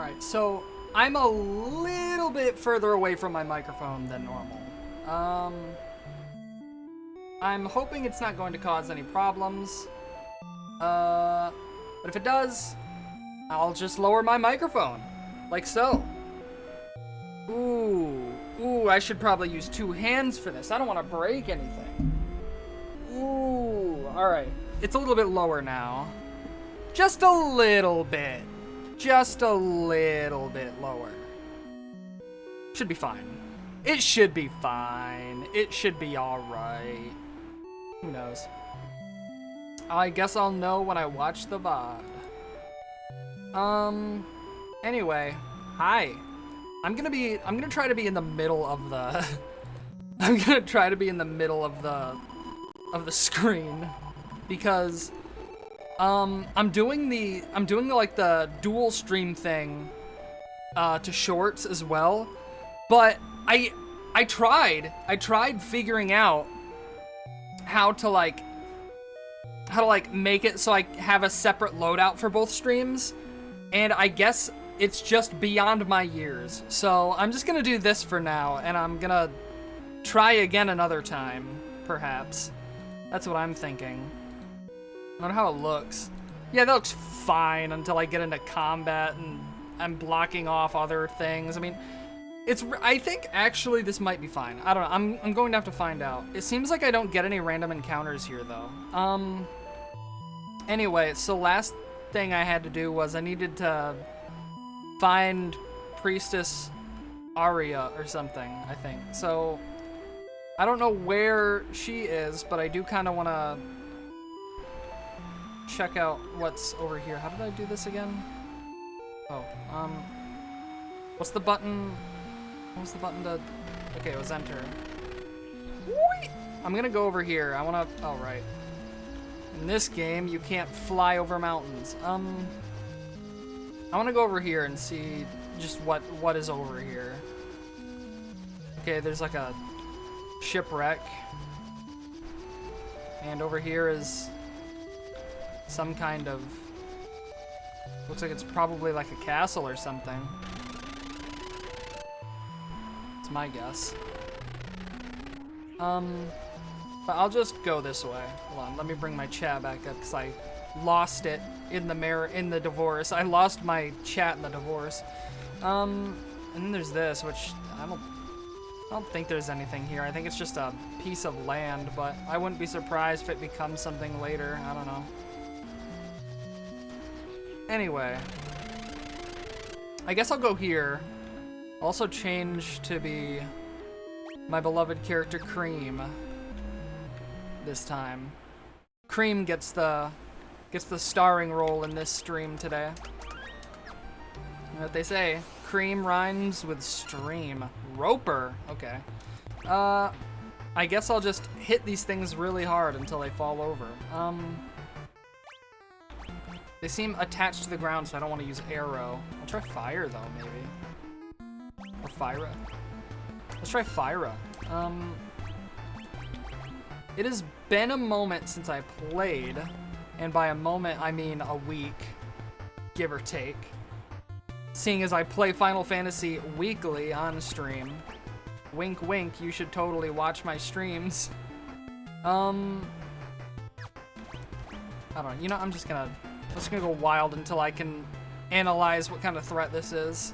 Alright, so I'm a little bit further away from my microphone than normal. I'm hoping it's not going to cause any problems. But if it does, I'll just lower my microphone. Like so. Ooh, I should probably use 2 hands for this. I don't want to break anything. Ooh, alright. It's a little bit lower now. Just a little bit. Just a little bit lower. Should be fine. It should be fine. It should be alright. Who knows? I guess I'll know when I watch the VOD. Anyway, hi. I'm gonna try to be in the middle of the I'm gonna try to be in the middle of the screen because I'm doing like the dual stream thing to shorts as well, but I tried figuring out how to like make it so I have a separate loadout for both streams, and I guess it's just beyond my years. So I'm just gonna do this for now, and I'm gonna try again another time, perhaps. That's what I'm thinking. I don't know how it looks. Yeah, that looks fine until I get into combat and I'm blocking off other things. I mean, I think actually this might be fine. I don't know. I'm going to have to find out. It seems like I don't get any random encounters here though. Anyway, so last thing I had to do was I needed to find Priestess Aria or something, I think. So I don't know where she is, but I do kind of want to check out what's over here. How did I do this again? Oh, what's the button? What was the button to... Okay, it was enter. Whee! I'm gonna go over here. I wanna... Oh, right. In this game, you can't fly over mountains. I wanna go over here and see just what is over here. Okay, there's like a shipwreck. And over here is some kind of... Looks like it's probably like a castle or something. It's my guess. But I'll just go this way. Hold on, let me bring my chat back up because I lost it in the divorce. I lost my chat in the divorce. And then there's this, which I don't think there's anything here. I think it's just a piece of land, but I wouldn't be surprised if it becomes something later. I don't know. Anyway, I guess I'll go here. Also change to be my beloved character Cream this time. Cream gets the starring role in this stream today. You know what they say? Cream rhymes with stream. Roper. Okay. I guess I'll just hit these things really hard until they fall over. They seem attached to the ground, so I don't want to use arrow. I'll try fire though, maybe. Or Furra. Let's try Furra. It has been a moment since I played, and by a moment I mean a week, give or take. Seeing as I play Final Fantasy weekly on stream. Wink wink, you should totally watch my streams. I don't know, you know, I'm just gonna go wild until I can analyze what kind of threat this is.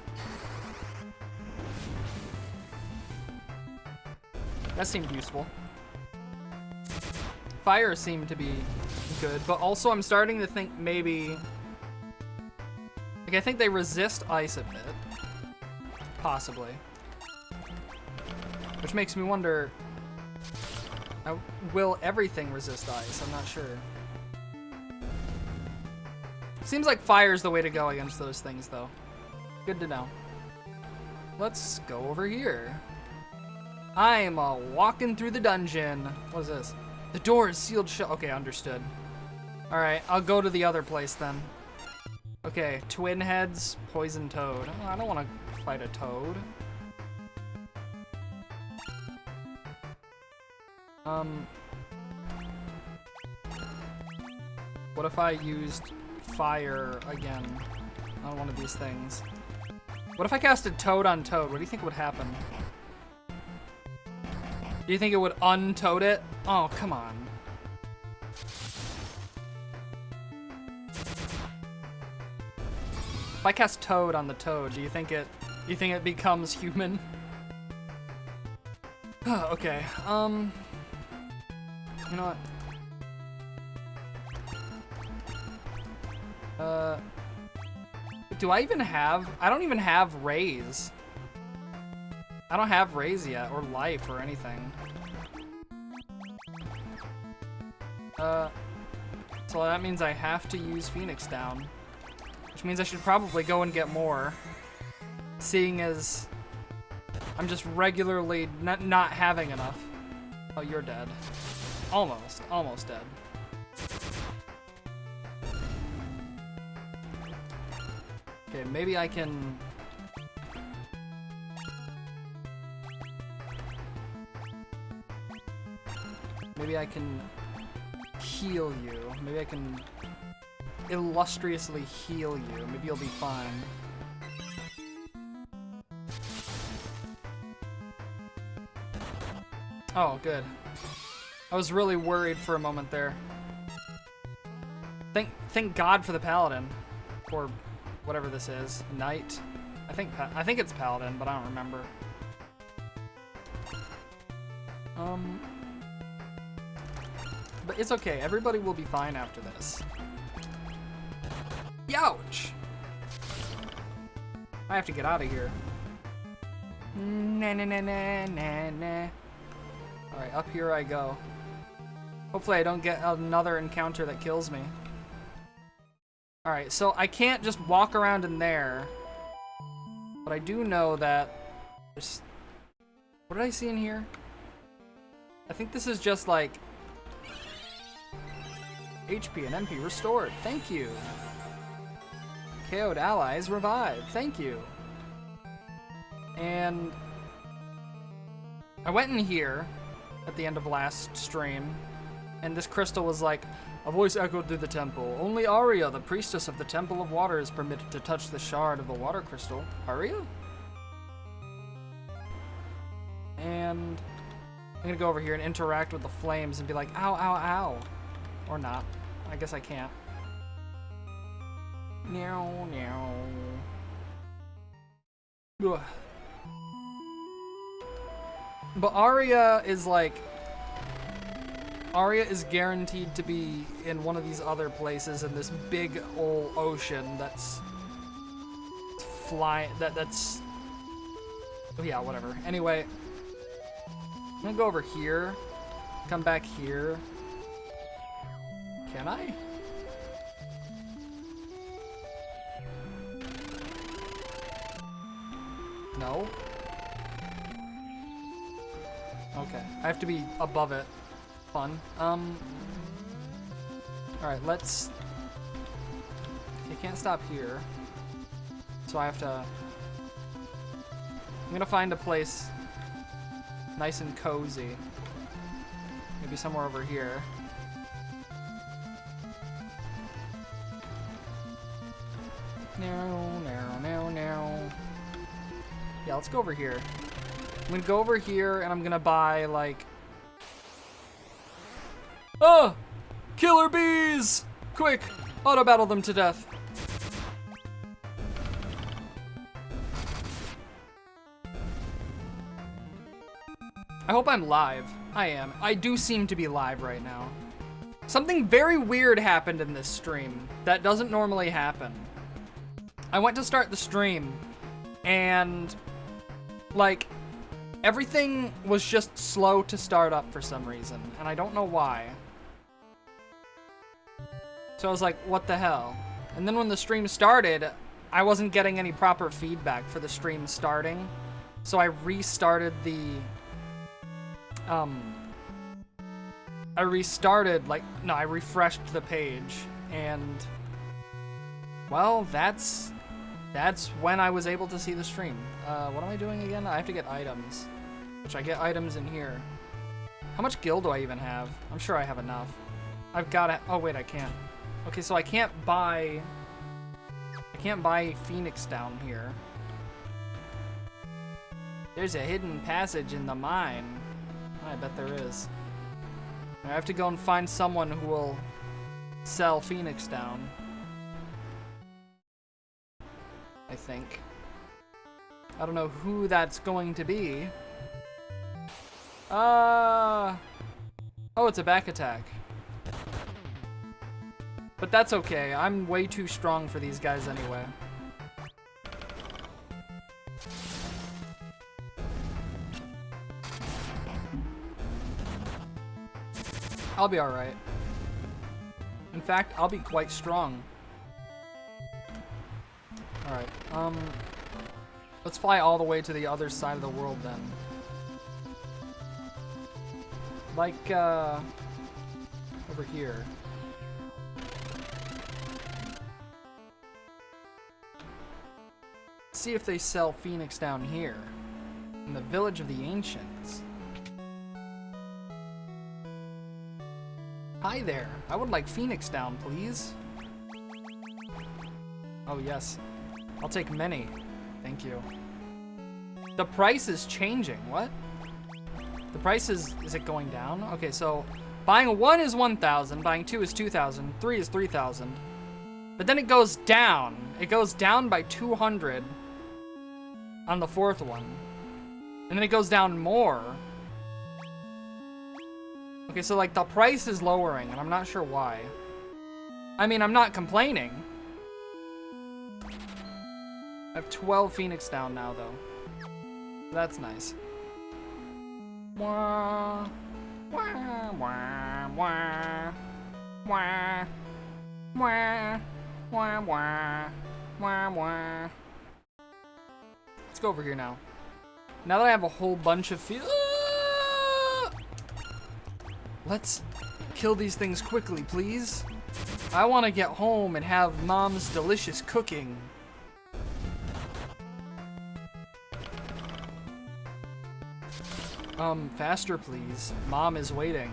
That seemed useful. Fire seemed to be good, but also I'm starting to think maybe... Like, I think they resist ice a bit. Possibly. Which makes me wonder... will everything resist ice? I'm not sure. Seems like fire's the way to go against those things, though. Good to know. Let's go over here. I'm walking through the dungeon. What is this? The door is sealed shut. Okay, understood. Alright, I'll go to the other place then. Okay, twin heads, poison toad. Oh, I don't want to fight a toad. What if I used fire again on one of these things? What if I casted Toad on Toad? What do you think would happen? Do you think it would untoad it? Oh, come on. If I cast Toad on the Toad, do you think it becomes human? Okay. You know what? Do I even have? I don't even have Raise. I don't have Raise yet, or Life, or anything. So that means I have to use Phoenix Down. Which means I should probably go and get more. Seeing as I'm just regularly not having enough. Oh, you're dead. Almost dead. Okay, maybe I can... Maybe I can heal you. Maybe I can illustriously heal you. Maybe you'll be fine. Oh, good. I was really worried for a moment there. Thank God for the Paladin. Or whatever this is. Knight. I think it's Paladin, but I don't remember. But it's okay. Everybody will be fine after this. Youch! I have to get out of here. Nah, nah, nah, nah, nah, nah. Alright, up here I go. Hopefully I don't get another encounter that kills me. Alright, so I can't just walk around in there. But I do know that there's... What did I see in here? I think this is just like... HP and MP restored. Thank you. KO'd allies revived. Thank you. And... I went in here at the end of last stream, and this crystal was like, a voice echoed through the temple. Only Aria, the priestess of the Temple of Water, is permitted to touch the shard of the water crystal. Aria? And I'm gonna go over here and interact with the flames and be like, ow, ow, ow. Or not. I guess I can't. Meow, meow. Ugh. But Aria is like... Aria is guaranteed to be in one of these other places in this big old ocean that's... flying... That's... Oh yeah, whatever. Anyway. I'm gonna go over here. Come back here. Can I? No? Okay. I have to be above it. Fun. Alright, let's... You can't stop here. So I have to... I'm gonna find a place nice and cozy. Maybe somewhere over here. No, no, no, no. Yeah, let's go over here. I'm gonna go over here and I'm gonna buy, like... Oh! Killer bees! Quick! Auto battle them to death. I hope I'm live. I am. I do seem to be live right now. Something very weird happened in this stream that doesn't normally happen. I went to start the stream and, like, everything was just slow to start up for some reason, and I don't know why. So I was like, what the hell? And then when the stream started, I wasn't getting any proper feedback for the stream starting. So I restarted the... I refreshed the page, and... Well, that's when I was able to see the stream. What am I doing again? I have to get items, which I get items in here. How much gil do I even have? I'm sure I have enough. I've got to... Oh, wait, I can't. Okay, so I can't buy Phoenix down here. There's a hidden passage in the mine. I bet there is. I have to go and find someone who will sell Phoenix down. I think. I don't know who that's going to be. Oh, it's a back attack. But that's okay. I'm way too strong for these guys anyway. I'll be alright. In fact, I'll be quite strong. Alright, let's fly all the way to the other side of the world then. Like, over here. See if they sell Phoenix down here. In the village of the ancients. Hi there. I would like Phoenix down, please. Oh, yes. I'll take many. Thank you. The price is changing. What? The price is it going down? Okay, so buying 1 is 1,000, buying 2 is 2,000, 3 is 3,000. But then it goes down. It goes down by 200 on the 4th one. And then it goes down more. Okay, so like the price is lowering, and I'm not sure why. I mean, I'm not complaining. I have 12 Phoenix down now, though. That's nice. Wah, wah, wah, wah, wah, wah, wah, wah, wah, wah. Let's go over here now. Now that I have a whole bunch of let's kill these things quickly, please. I want to get home and have Mom's delicious cooking. Faster, please. Mom is waiting.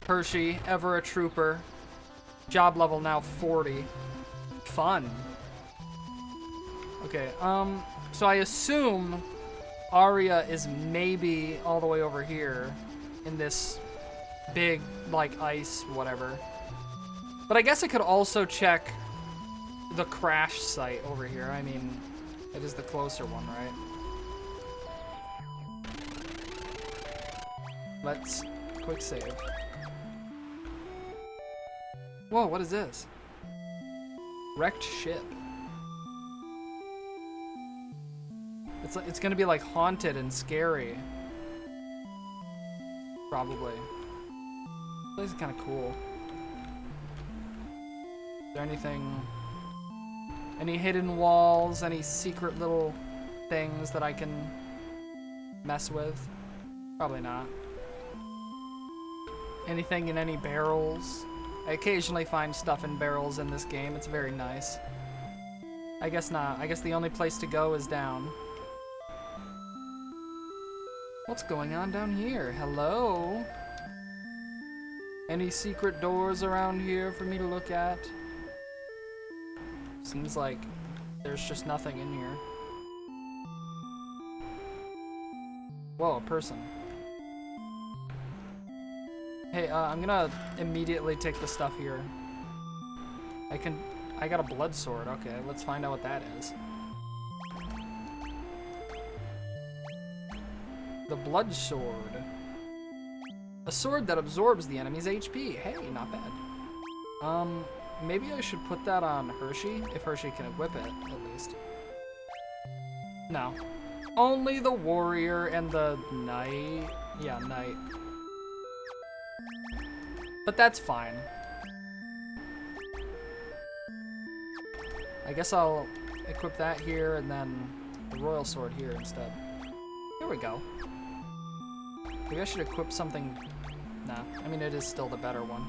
Hershey, ever a trooper. Job level now 40. Fun. Okay, so I assume Aria is maybe all the way over here in this big, like, ice whatever. But I guess I could also check the crash site over here. I mean, it is the closer one, right? Let's quick save. Whoa, what is this? Wrecked ship. It's gonna be like haunted and scary. Probably. This place is kind of cool. Is there anything? Any hidden walls? Any secret little things that I can mess with? Probably not. Anything in any barrels? I occasionally find stuff in barrels in this game. It's very nice. I guess not. I guess the only place to go is down. What's going on down here? Hello? Any secret doors around here for me to look at? Seems like there's just nothing in here. Whoa, a person. Hey, I'm gonna immediately take the stuff here. I got a blood sword. Okay, let's find out what that is. The blood sword. A sword that absorbs the enemy's HP. Hey, not bad. Maybe I should put that on Hershey, if Hershey can equip it, at least. No. Only the warrior and the knight. Yeah, knight. But that's fine. I guess I'll equip that here and then the royal sword here instead. Here we go. Maybe I should equip something. Nah, I mean, it is still the better one.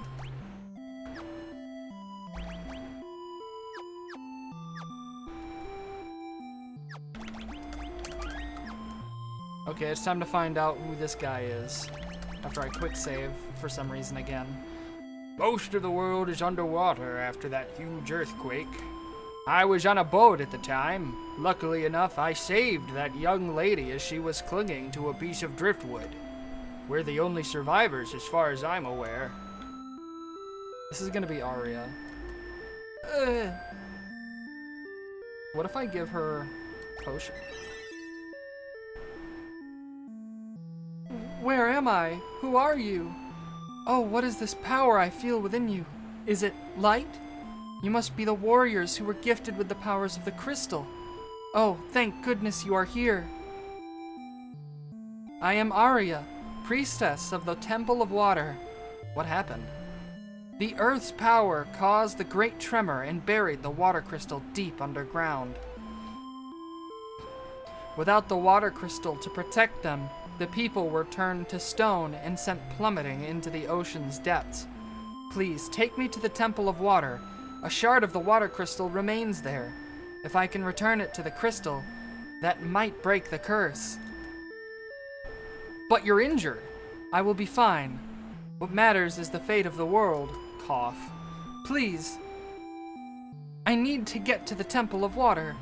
Okay, it's time to find out who this guy is. After I quick save for some reason again. Most of the world is underwater after that huge earthquake. I was on a boat at the time. Luckily enough, I saved that young lady as she was clinging to a piece of driftwood. We're the only survivors as far as I'm aware. This is gonna be Aria. What if I give her potion? Where am I? Who are you? Oh, what is this power I feel within you? Is it light? You must be the warriors who were gifted with the powers of the crystal. Oh, thank goodness you are here. I am Aria, priestess of the Temple of Water. What happened? The Earth's power caused the great tremor and buried the water crystal deep underground. Without the water crystal to protect them, the people were turned to stone and sent plummeting into the ocean's depths. Please take me to the Temple of Water. A shard of the water crystal remains there. If I can return it to the crystal, that might break the curse. But you're injured. I will be fine. What matters is the fate of the world. Cough. Please. I need to get to the Temple of Water.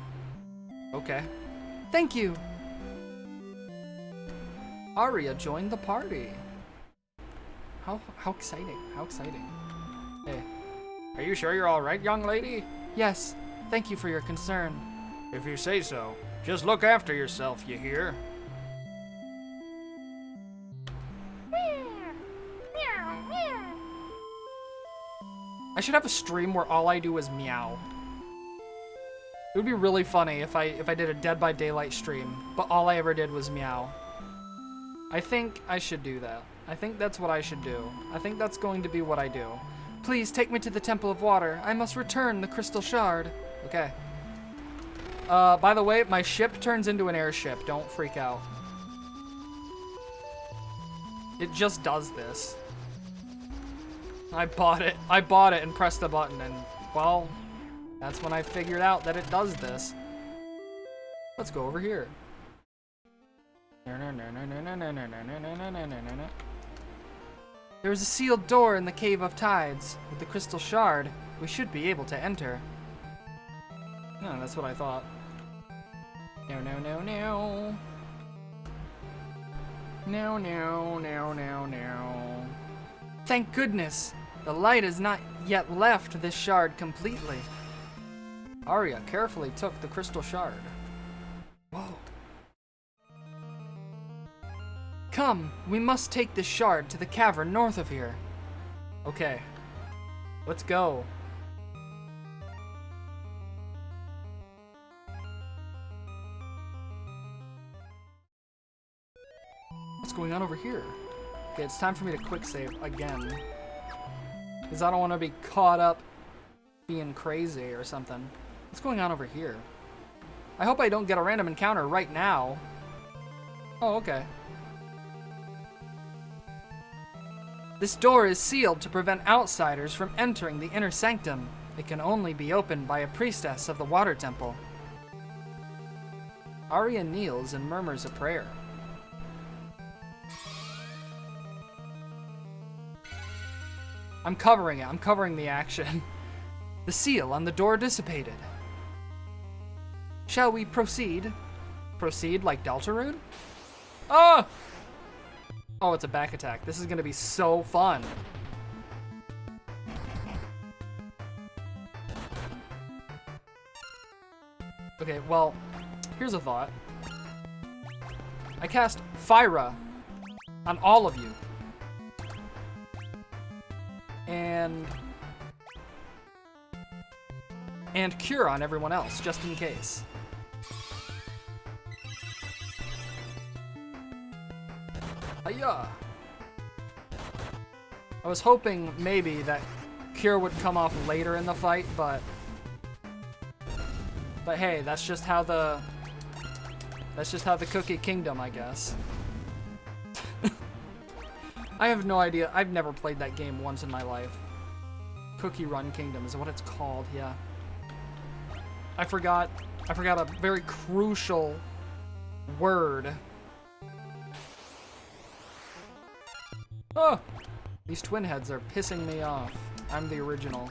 Okay. Thank you. Aria joined the party. How exciting. How exciting. Hey. Are you sure you're all right, young lady? Yes. Thank you for your concern. If you say so. Just look after yourself, you hear? I should have a stream where all I do is meow. It would be really funny if I did a Dead by Daylight stream, but all I ever did was meow. I think I should do that. I think that's what I should do. I think that's going to be what I do. Please take me to the Temple of Water. I must return the crystal shard. Okay. By the way, my ship turns into an airship. Don't freak out. It just does this. I bought it. I bought it and pressed the button, and, well, that's when I figured out that it does this. Let's go over here. There is a sealed door in the Cave of Tides. With the crystal shard, we should be able to enter. No, that's what I thought. No, no, no, no. No, no, no, no, no. Thank goodness! The light has not yet left this shard completely. Aria carefully took the crystal shard. Whoa. Come, we must take this shard to the cavern north of here. Okay. Let's go. What's going on over here? Okay, it's time for me to quick save again. Because I don't want to be caught up being crazy or something. What's going on over here? I hope I don't get a random encounter right now. Oh, okay. This door is sealed to prevent outsiders from entering the inner sanctum. It can only be opened by a priestess of the Water Temple. Aria kneels and murmurs a prayer. I'm covering it. I'm covering the action. The seal on the door dissipated. Shall we proceed? Proceed like Deltarune? Oh! Oh, it's a back attack. This is gonna be so fun. Okay, well, here's a thought. I cast Furra on all of you. And Cure on everyone else, just in case. Hiya! I was hoping maybe that Cure would come off later in the fight, but hey, that's just how the Cookie Kingdom, I guess. I have no idea. I've never played that game once in my life. Cookie Run Kingdom is what it's called, yeah. I forgot a very crucial word. Oh! These twin heads are pissing me off. I'm the original.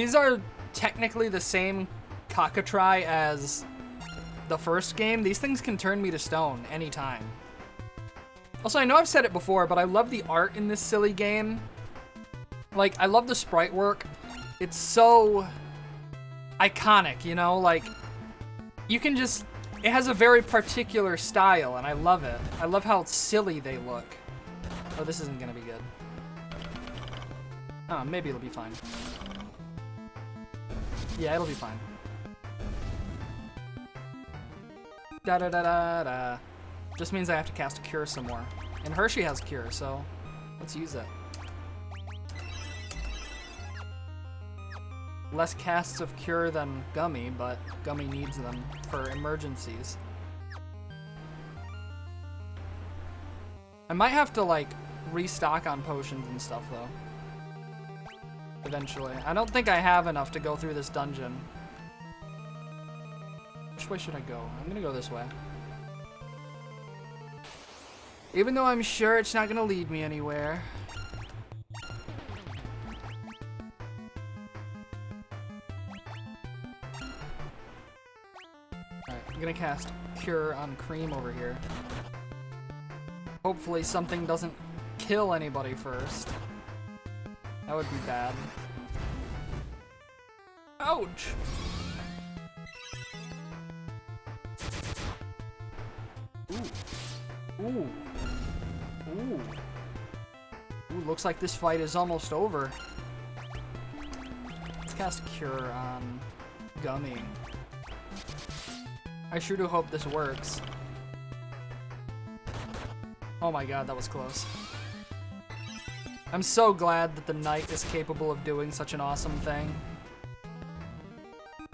these are technically the same cockatrice as the first game, these things can turn me to stone anytime. Also, I know I've said it before, but I love the art in this silly game. Like, I love the sprite work. It's so iconic, you know? Like, you can just... It has a very particular style, and I love it. I love how silly they look. Oh, this isn't gonna be good. Oh, maybe it'll be fine. Yeah, it'll be fine. Da-da-da-da-da. Just means I have to cast a Cure some more. And Hershey has Cure, so let's use it. Less casts of Cure than Gummy, but Gummy needs them for emergencies. I might have to, like, restock on potions and stuff, though. Eventually. I don't think I have enough to go through this dungeon. Which way should I go? I'm gonna go this way. Even though I'm sure it's not gonna lead me anywhere. Alright, I'm gonna cast Cure on Cream over here. Hopefully something doesn't kill anybody first. That would be bad. Ouch! Ooh. Ooh. Ooh. Ooh, looks like this fight is almost over. Let's cast Cure on Gummy. I sure do hope this works. Oh my god, that was close. I'm so glad that the knight is capable of doing such an awesome thing.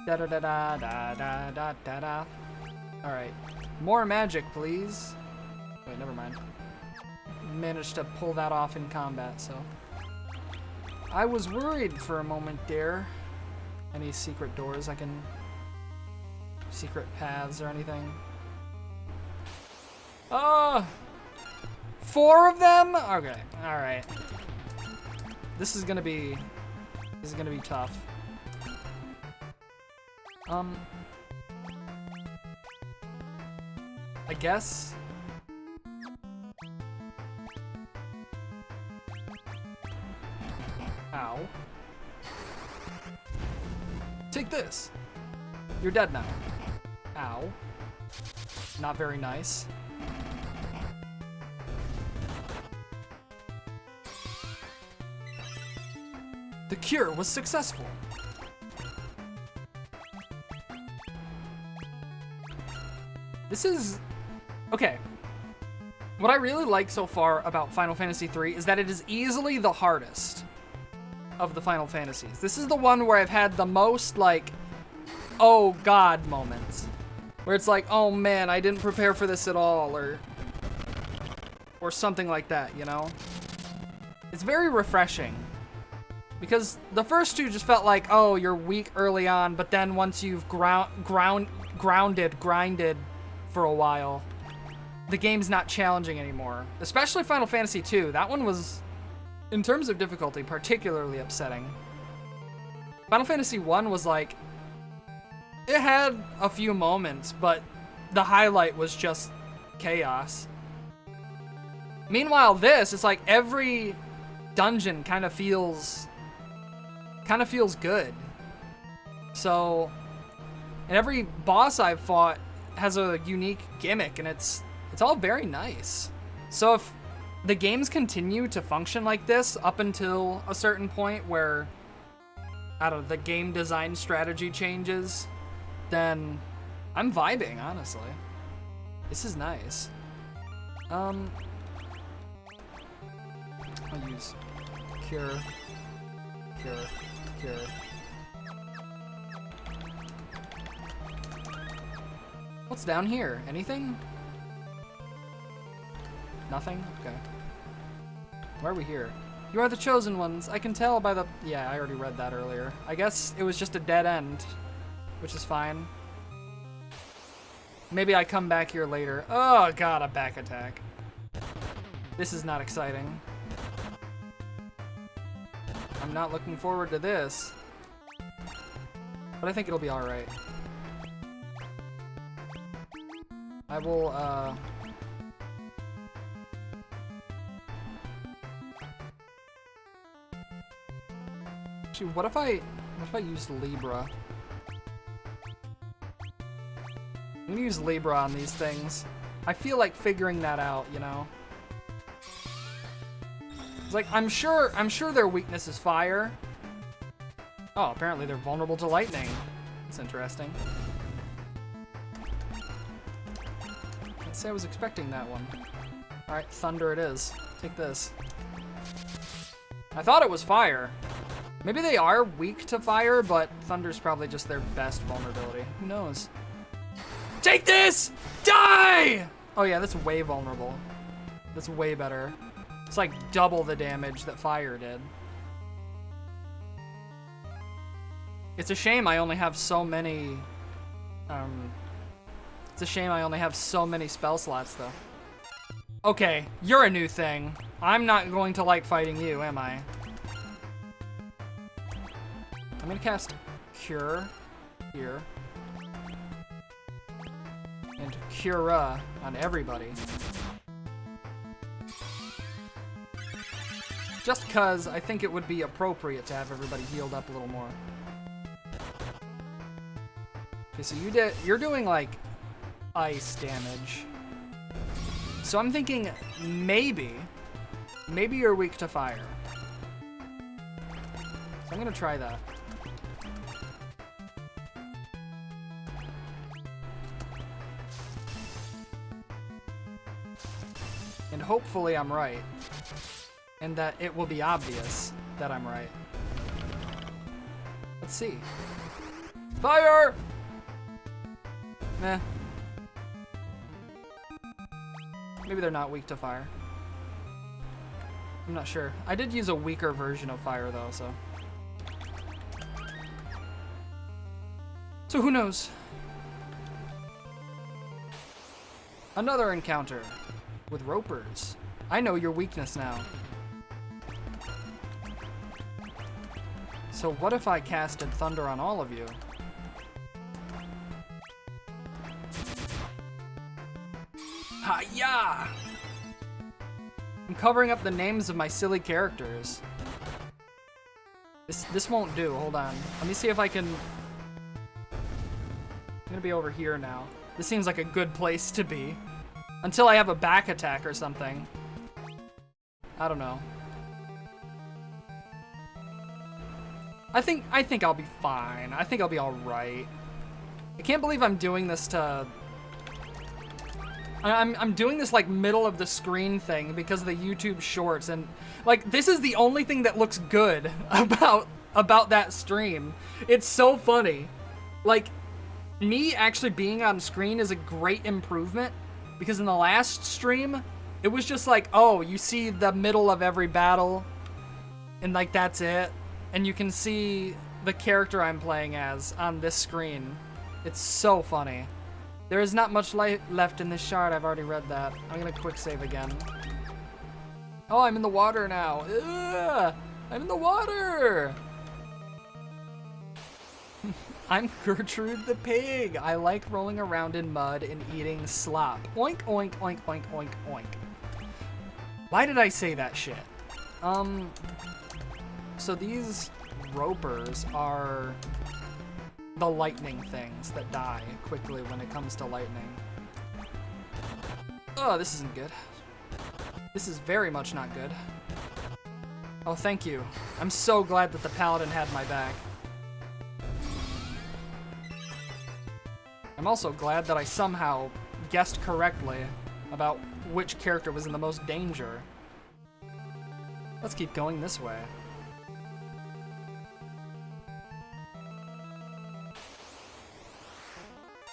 Da da da da da da da da da. Alright. More magic, please. Wait, never mind. Managed to pull that off in combat, so. I was worried for a moment there. Any secret doors I can... Secret paths or anything? Oh! 4 of them? Okay, alright. This is gonna be tough. I guess. Ow. Take this. You're dead now. Ow. Not very nice. The cure was successful. This is... Okay. What I really like so far about Final Fantasy III is that it is easily the hardest of the Final Fantasies. This is the one where I've had the most, like, oh god moments. Where it's like, oh man, I didn't prepare for this at all, or something like that, you know? It's very refreshing. Because the first two just felt like, oh, you're weak early on, but then once you've grinded for a while, the game's not challenging anymore. Especially Final Fantasy II. That one was, in terms of difficulty, particularly upsetting. Final Fantasy I was like, it had a few moments, but the highlight was just chaos. Meanwhile, this, it's like every dungeon kind of feels good. So, and every boss I've fought has a unique gimmick, and it's all very nice. So if the games continue to function like this up until a certain point where, I don't know, the game design strategy changes, then I'm vibing, honestly. This is nice. I'll use Cure. What's down here? Anything? Nothing? Okay. Why are we here? You are the chosen ones. I can tell by the... Yeah, I already read that earlier. I guess it was just a dead end, which is fine. Maybe I come back here later. Oh god, a back attack. This is not exciting. I'm not looking forward to this. But I think it'll be alright. I will, Actually, what if I used Libra? I'm gonna use Libra on these things. I feel like figuring that out, you know? It's like, I'm sure their weakness is fire. Oh, apparently they're vulnerable to lightning. That's interesting. Can't say I was expecting that one. Alright, thunder it is. Take this. I thought it was fire. Maybe they are weak to fire, but thunder's probably just their best vulnerability. Who knows? Take this! Die! Oh yeah, that's way vulnerable. That's way better. It's like double the damage that fire did. It's a shame I only have so many... It's a shame I only have so many spell slots, though. Okay, you're a new thing. I'm not going to like fighting you, am I? I'm gonna cast Cure here. And Cura on everybody. Just cause I think it would be appropriate to have everybody healed up a little more. Okay, so you're doing like ice damage. So I'm thinking maybe you're weak to fire. So I'm gonna try that. And hopefully I'm right. And that it will be obvious that I'm right. Let's see. Fire! Meh. Maybe they're not weak to fire. I'm not sure. I did use a weaker version of fire though, so. So who knows? Another encounter with ropers. I know your weakness now. So what if I casted thunder on all of you? Ha-ya! I'm covering up the names of my silly characters. This won't do. Hold on. Let me see if I can... I'm gonna be over here now. This seems like a good place to be. Until I have a back attack or something. I don't know. I think I'll be fine. I think I'll be alright. I can't believe I'm doing this to... I'm doing this like middle of the screen thing because of the YouTube shorts, and like this is the only thing that looks good about that stream. It's so funny. Like me actually being on screen is a great improvement because in the last stream it was just like, oh, you see the middle of every battle and like that's it, and you can see the character I'm playing as on this screen. It's so funny. There is not much light left in this shard. I've already read that. I'm gonna quick save again. Oh, I'm in the water now. Ugh, I'm in the water. I'm Gertrude the pig. I like rolling around in mud and eating slop. Oink, oink, oink, oink, oink, oink. Why did I say that shit? So these ropers are the lightning things that die quickly when it comes to lightning. Oh, this isn't good. This is very much not good. Oh, thank you. I'm so glad that the paladin had my back. I'm also glad that I somehow guessed correctly about which character was in the most danger. Let's keep going this way.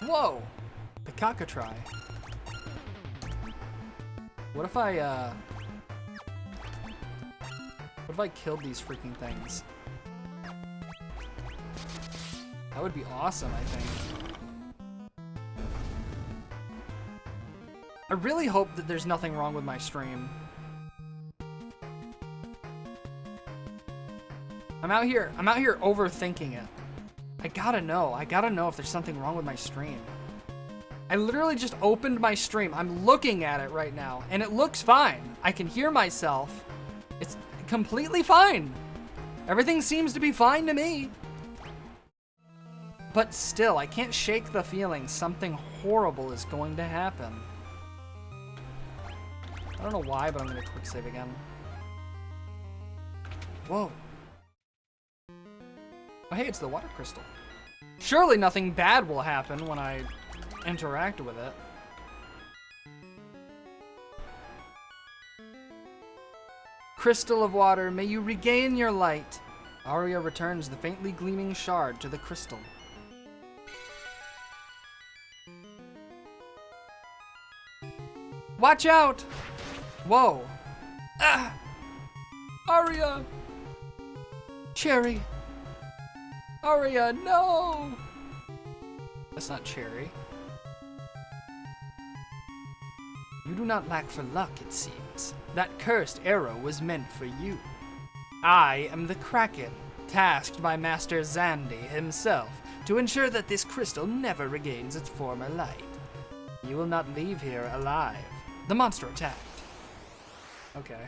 Whoa! The cockatrice. What if I killed these freaking things? That would be awesome, I think. I really hope that there's nothing wrong with my stream. I'm out here overthinking it. I gotta know if there's something wrong with my stream. I literally just opened my stream. I'm looking at it right now, and it looks fine. I can hear myself. It's completely fine. Everything seems to be fine to me. But still, I can't shake the feeling something horrible is going to happen. I don't know why, but I'm gonna quick save again. Whoa. Oh, hey, it's the water crystal. Surely nothing bad will happen when I interact with it. Crystal of water, may you regain your light. Aria returns the faintly gleaming shard to the crystal. Watch out! Whoa. Ah! Aria! Cherry! Aria, no! That's not Cherry. You do not lack for luck, it seems. That cursed arrow was meant for you. I am the Kraken, tasked by Master Xyrenity himself to ensure that this crystal never regains its former light. You will not leave here alive. The monster attacked. Okay.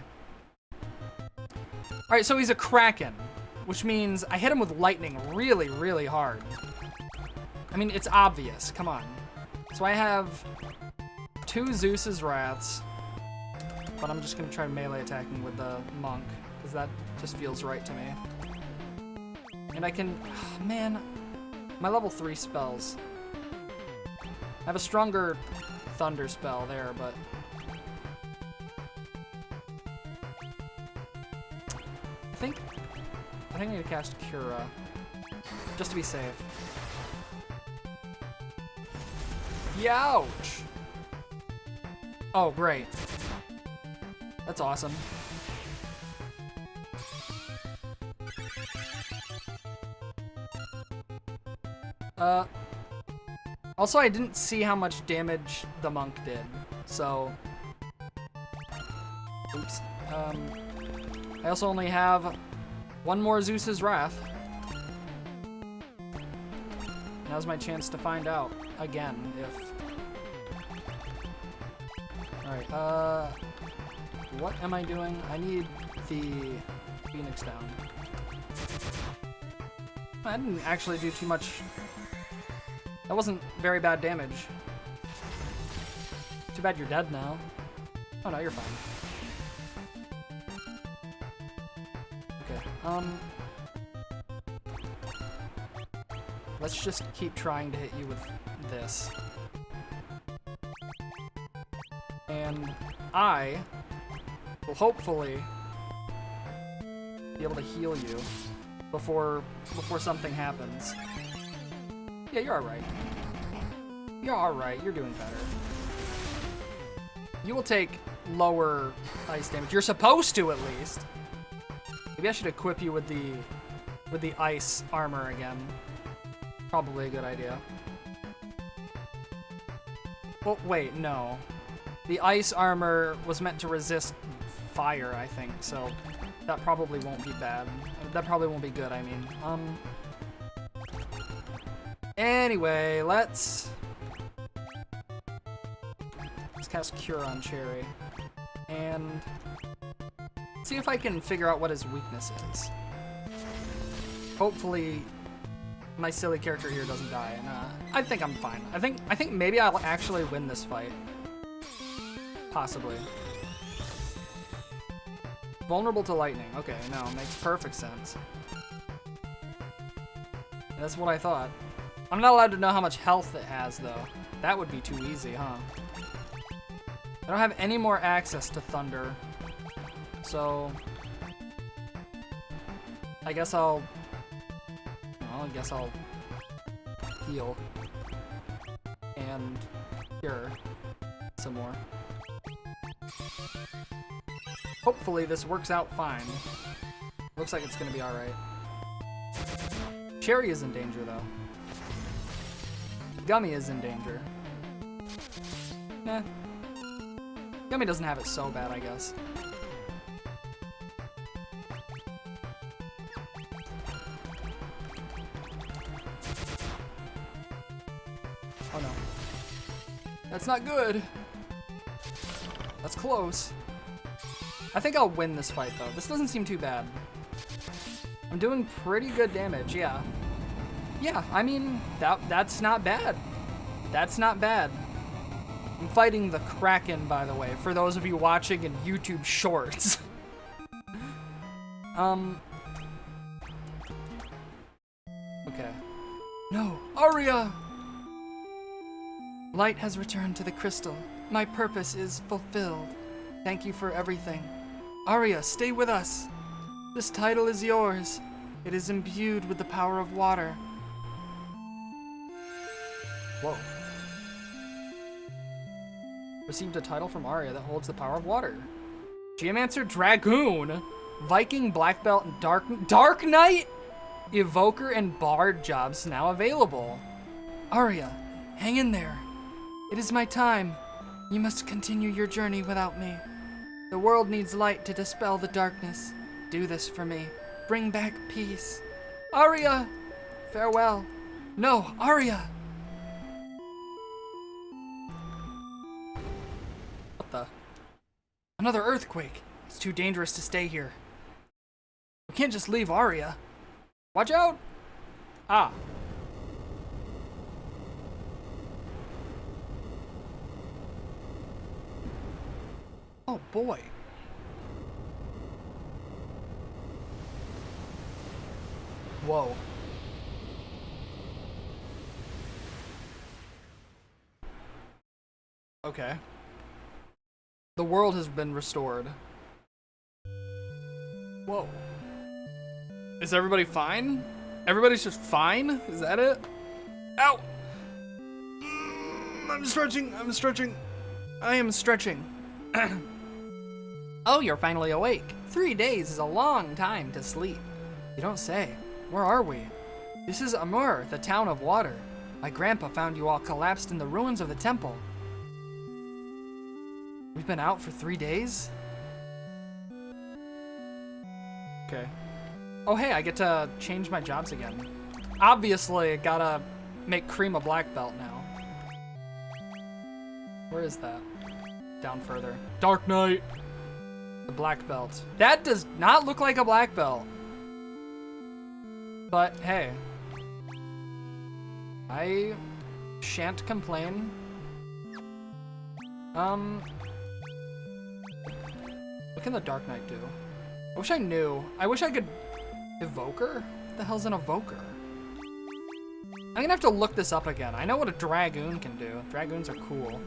Alright, so he's a Kraken, which means I hit him with lightning really, really hard. I mean, it's obvious. Come on. So I have 2 Zeus's Wraths, but I'm just going to try melee attacking with the monk, because that just feels right to me. And I can... Oh, man. My level 3 spells. I have a stronger thunder spell there, but... I think I need to cast Cura, just to be safe. Youch! Oh, great. That's awesome. Also, I didn't see how much damage the monk did, so... Oops. I also only have 1 more Zeus's Wrath. Now's my chance to find out again if... Alright, what am I doing? I need the Phoenix down. I didn't actually do too much. That wasn't very bad damage. Too bad you're dead now. Oh no, you're fine. Let's just keep trying to hit you with this. And I will hopefully be able to heal you before something happens. Yeah, you're alright. You're alright, you're doing better. You will take lower ice damage. You're supposed to, at least. Maybe I should equip you with the ice armor again. Probably a good idea. Well, wait, no. The ice armor was meant to resist fire, I think, so that probably won't be bad. That probably won't be good, I mean. Anyway, let's cast Cure on Cherry. And see if I can figure out what his weakness is. Hopefully, my silly character here doesn't die. And, I think I'm fine. I think maybe I'll actually win this fight. Possibly. Vulnerable to lightning. Okay, no, makes perfect sense. That's what I thought. I'm not allowed to know how much health it has, though. That would be too easy, huh? I don't have any more access to thunder. So... I guess I'll heal. And cure some more. Hopefully this works out fine. Looks like it's gonna be alright. Cherry is in danger, though. Gummy is in danger. Eh. Gummy doesn't have it so bad, I guess. Oh no. That's not good. That's close. I think I'll win this fight though. This doesn't seem too bad. I'm doing pretty good damage, yeah. Yeah, I mean, that's not bad. That's not bad. I'm fighting the Kraken, by the way, for those of you watching in YouTube Shorts. Okay. No, Aria! Light has returned to the crystal. My purpose is fulfilled. Thank you for everything. Aria, stay with us. This title is yours. It is imbued with the power of water. Whoa. Received a title from Aria that holds the power of water. Geomancer Dragoon, Viking Black Belt, and Dark Knight, Evoker, and Bard jobs now available. Aria, hang in there. It is my time. You must continue your journey without me. The world needs light to dispel the darkness. Do this for me. Bring back peace. Aria! Farewell. No, Aria! What the? Another earthquake. It's too dangerous to stay here. We can't just leave Aria. Watch out! Ah. Oh boy. Whoa. Okay. The world has been restored. Whoa. Is everybody fine? Everybody's just fine? Is that it? Ow! I'm stretching. I am stretching. Oh, you're finally awake. 3 days is a long time to sleep. You don't say. Where are we? This is Amur, the town of water. My grandpa found you all collapsed in the ruins of the temple. We've been out for 3 days? Okay. Oh hey, I get to change my jobs again. Obviously, I gotta make Cream a black belt now. Where is that? Down further. Dark Knight! The black belt. That does not look like a black belt. But hey. I shan't complain. What can the Dark Knight do? I wish I knew. I wish I could... Evoker? What the hell's an evoker? I'm gonna have to look this up again. I know what a dragoon can do. Dragoons are cool.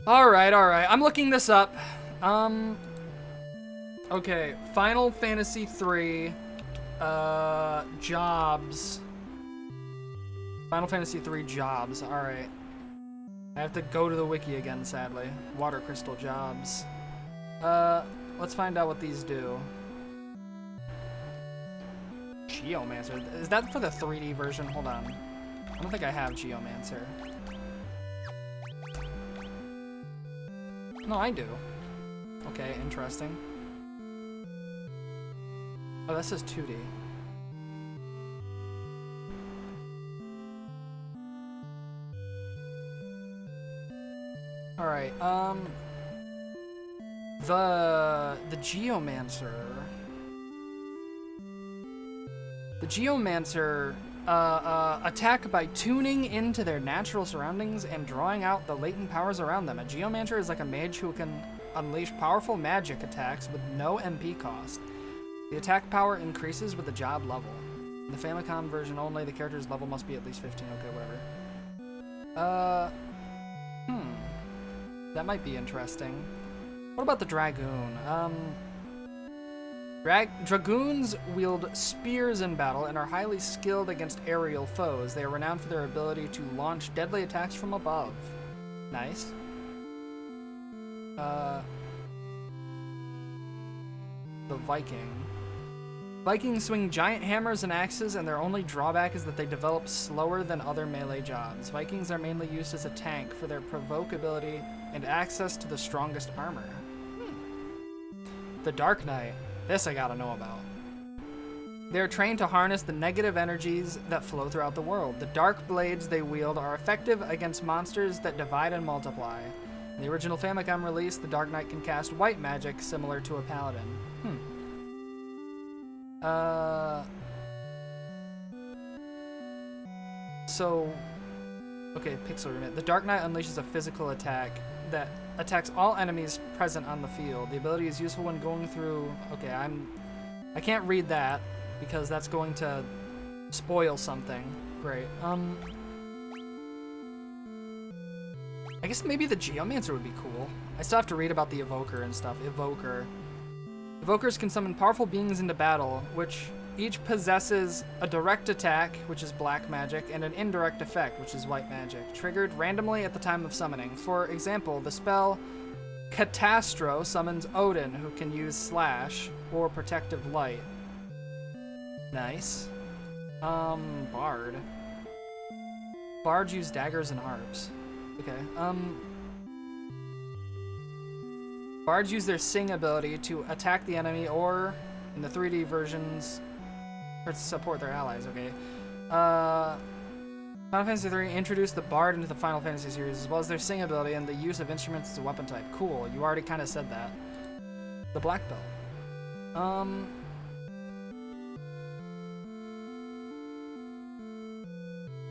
Alright. I'm looking this up. Okay. Final Fantasy III. Jobs. Final Fantasy III jobs. Alright. I have to go to the wiki again, sadly. Water crystal jobs. Let's find out what these do. Geomancer. Is that for the 3D version? Hold on. I don't think I have Geomancer. No, I do. Okay, interesting. Oh, this is 2D. Alright, the Geomancer. The Geomancer attack by tuning into their natural surroundings and drawing out the latent powers around them. A Geomancer is like a mage who can unleash powerful magic attacks with no MP cost. The attack power increases with the job level. In the Famicom version only, the character's level must be at least 15. Okay, whatever. That might be interesting. What about the Dragoon? Dragoons wield spears in battle and are highly skilled against aerial foes. They are renowned for their ability to launch deadly attacks from above. Nice. The Viking. Vikings swing giant hammers and axes, and their only drawback is that they develop slower than other melee jobs. Vikings are mainly used as a tank for their provocability and access to the strongest armor. The Dark Knight. This I gotta know about. They are trained to harness the negative energies that flow throughout the world. The dark blades they wield are effective against monsters that divide and multiply. In the original Famicom release, the Dark Knight can cast white magic similar to a paladin. So, okay, pixel remit. The Dark Knight unleashes a physical attack that attacks all enemies present on the field. The ability is useful when going through... Okay, I can't read that because that's going to spoil something. Great. I guess maybe the Geomancer would be cool. I still have to read about the Evoker and stuff. Evoker. Evokers can summon powerful beings into battle, which each possesses a direct attack, which is black magic, and an indirect effect, which is white magic, triggered randomly at the time of summoning. For example, the spell Catastro summons Odin, who can use Slash or Protective Light. Nice. Bard. Bards use daggers and harps. Okay, Bards use their Sing ability to attack the enemy or, in the 3D versions, or to support their allies, okay. Final Fantasy III introduced the Bard into the Final Fantasy series, as well as their Sing ability and the use of instruments as a weapon type. Cool, you already kind of said that. The Black Belt.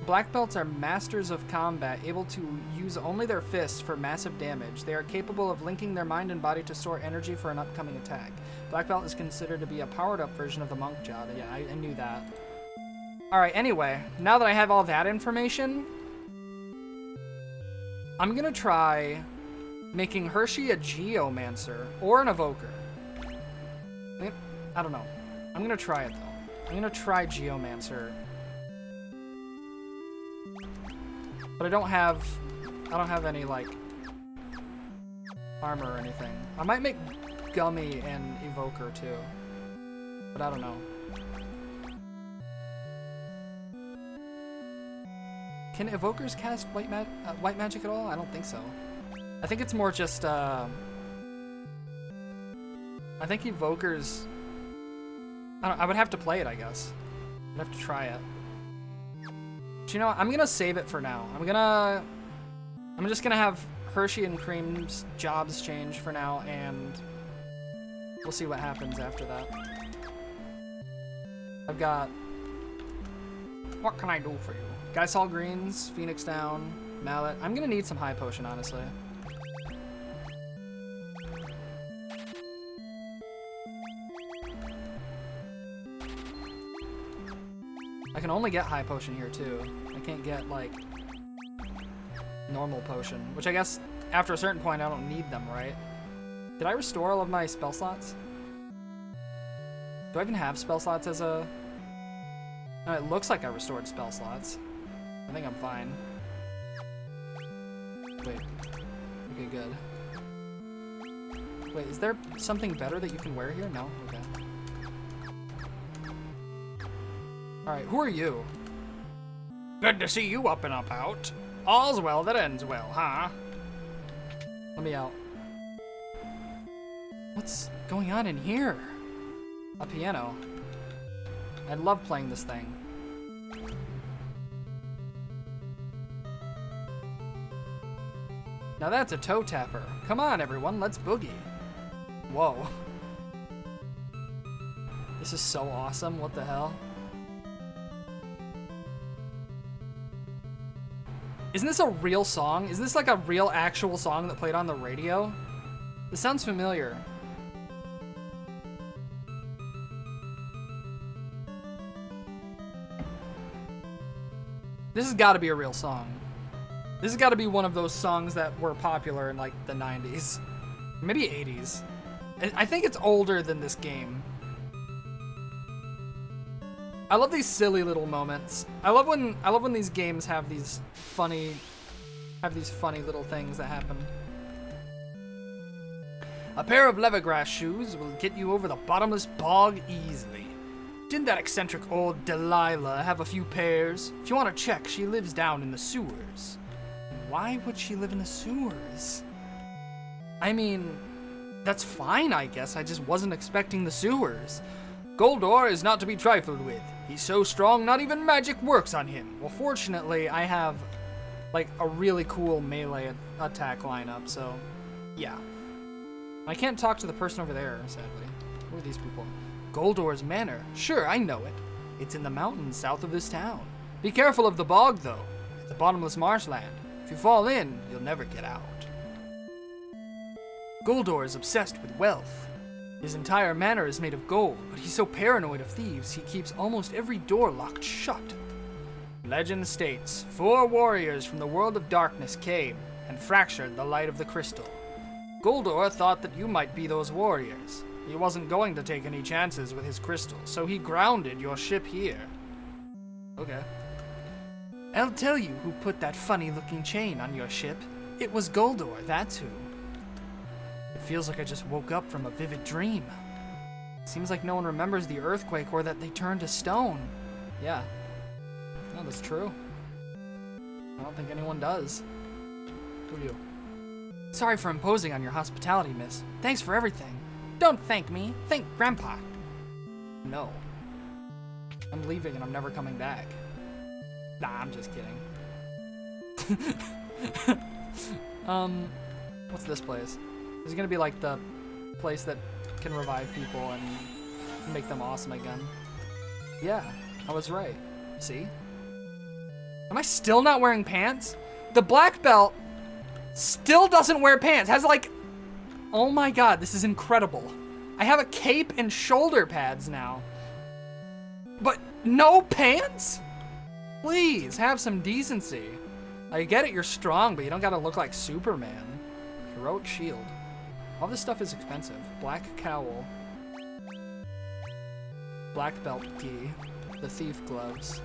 Black Belts are masters of combat, able to use only their fists for massive damage. They are capable of linking their mind and body to store energy for an upcoming attack. Black Belt is considered to be a powered-up version of the Monk job. Yeah, I knew that. Alright, anyway, now that I have all that information, I'm gonna try making Hershey a Geomancer or an Evoker. I don't know. I'm gonna try it, though. I'm gonna try Geomancer. But I don't have any, like, armor or anything. I might make Gummy and Evoker, too. But I don't know. Can Evokers cast white magic at all? I don't think so. I think it's more just, I think Evokers... I would have to play it, I guess. I'd have to try it. But you know what? I'm gonna save it for now. I'm just gonna have Hershey and Cream's jobs change for now, and we'll see what happens after that. I've got... What can I do for you? Geisal Greens, Phoenix Down, Mallet. I'm gonna need some high potion, honestly. I can only get high potion here, too. I can't get, like, normal potion. Which I guess, after a certain point, I don't need them, right? Did I restore all of my spell slots? Do I even have spell slots as a... No, it looks like I restored spell slots. I think I'm fine. Wait. Okay, good. Wait, is there something better that you can wear here? No? Okay. Alright, who are you? Good to see you up and about. All's well that ends well, huh? Let me out. What's going on in here? A piano. I love playing this thing. Now that's a toe tapper. Come on, everyone, let's boogie. Whoa. This is so awesome. What the hell? Isn't this a real song? Is this like a real actual song that played on the radio? This sounds familiar. This has got to be a real song. This has got to be one of those songs that were popular in like the 90s. Maybe 80s. I think it's older than this game. I love these silly little moments. I love when these games have these funny little things that happen. A pair of leathergrass shoes will get you over the bottomless bog easily. Didn't that eccentric old Delilah have a few pairs? If you want to check, she lives down in the sewers. Why would she live in the sewers? I mean, that's fine, I guess. I just wasn't expecting the sewers. Goldor is not to be trifled with. He's so strong, not even magic works on him. Well, fortunately, I have, like, a really cool melee attack lineup, so, yeah. I can't talk to the person over there, sadly. Who are these people? Goldor's Manor. Sure, I know it. It's in the mountains south of this town. Be careful of the bog, though. It's a bottomless marshland. If you fall in, you'll never get out. Goldor is obsessed with wealth. His entire manor is made of gold, but he's so paranoid of thieves, he keeps almost every door locked shut. Legend states, 4 warriors from the world of darkness came and fractured the light of the crystal. Goldor thought that you might be those warriors. He wasn't going to take any chances with his crystal, so he grounded your ship here. Okay. I'll tell you who put that funny-looking chain on your ship. It was Goldor, that's who. It feels like I just woke up from a vivid dream. Seems like no one remembers the earthquake or that they turned to stone. Yeah. No, that's true. I don't think anyone does. Who are you? Sorry for imposing on your hospitality, miss. Thanks for everything. Don't thank me. Thank Grandpa. No. I'm leaving and I'm never coming back. Nah, I'm just kidding. What's this place? Is it gonna be like the place that can revive people and make them awesome again? Yeah, I was right. See? Am I still not wearing pants? The black belt still doesn't wear pants. Has like, oh my god, this is incredible. I have a cape and shoulder pads now. But no pants? Please, have some decency. I get it, you're strong, but you don't gotta look like Superman. Heroic shield. All this stuff is expensive. Black cowl. Black belt key. The thief gloves.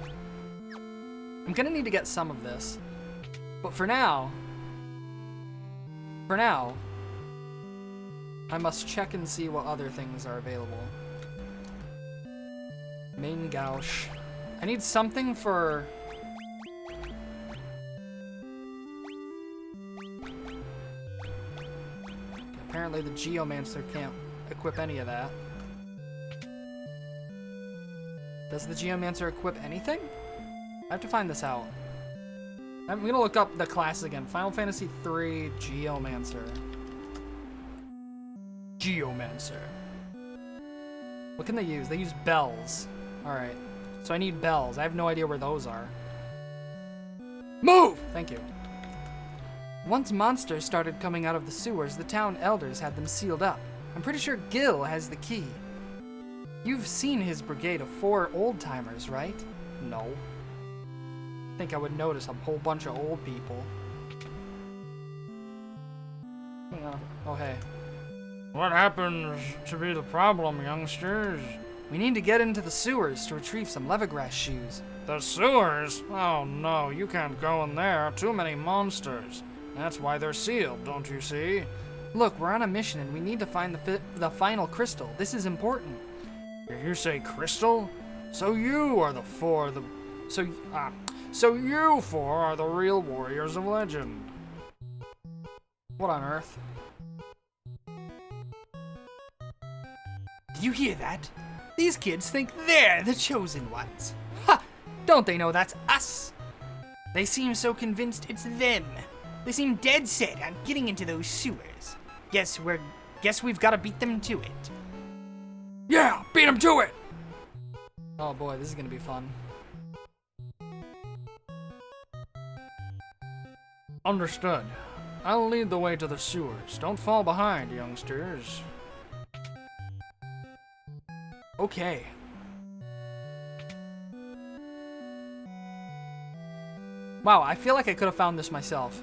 I'm gonna need to get some of this. But for now, I must check and see what other things are available. Main gouge. I need something for... Apparently the Geomancer can't equip any of that. Does the Geomancer equip anything? I have to find this out. I'm gonna look up the class again. Final Fantasy III Geomancer. Geomancer. What can they use? They use bells. Alright. So I need bells. I have no idea where those are. Move! Thank you. Once monsters started coming out of the sewers, the town elders had them sealed up. I'm pretty sure Gil has the key. You've seen his brigade of 4 old-timers, right? No. I think I would notice a whole bunch of old people. Oh, hey. What happens to be the problem, youngsters? We need to get into the sewers to retrieve some leathergrass shoes. The sewers? Oh no, you can't go in there. Too many monsters. That's why they're sealed, don't you see? Look, we're on a mission and we need to find the final crystal. This is important. You say crystal? So you are the 4, So you 4 are the real warriors of legend. What on earth? Did you hear that? These kids think they're the chosen ones. Ha! Don't they know that's us? They seem so convinced it's them. They seem dead set on getting into those sewers. Guess we've got to beat them to it. Yeah, beat them to it! Oh boy, this is gonna be fun. Understood. I'll lead the way to the sewers. Don't fall behind, youngsters. Okay. Wow, I feel like I could have found this myself.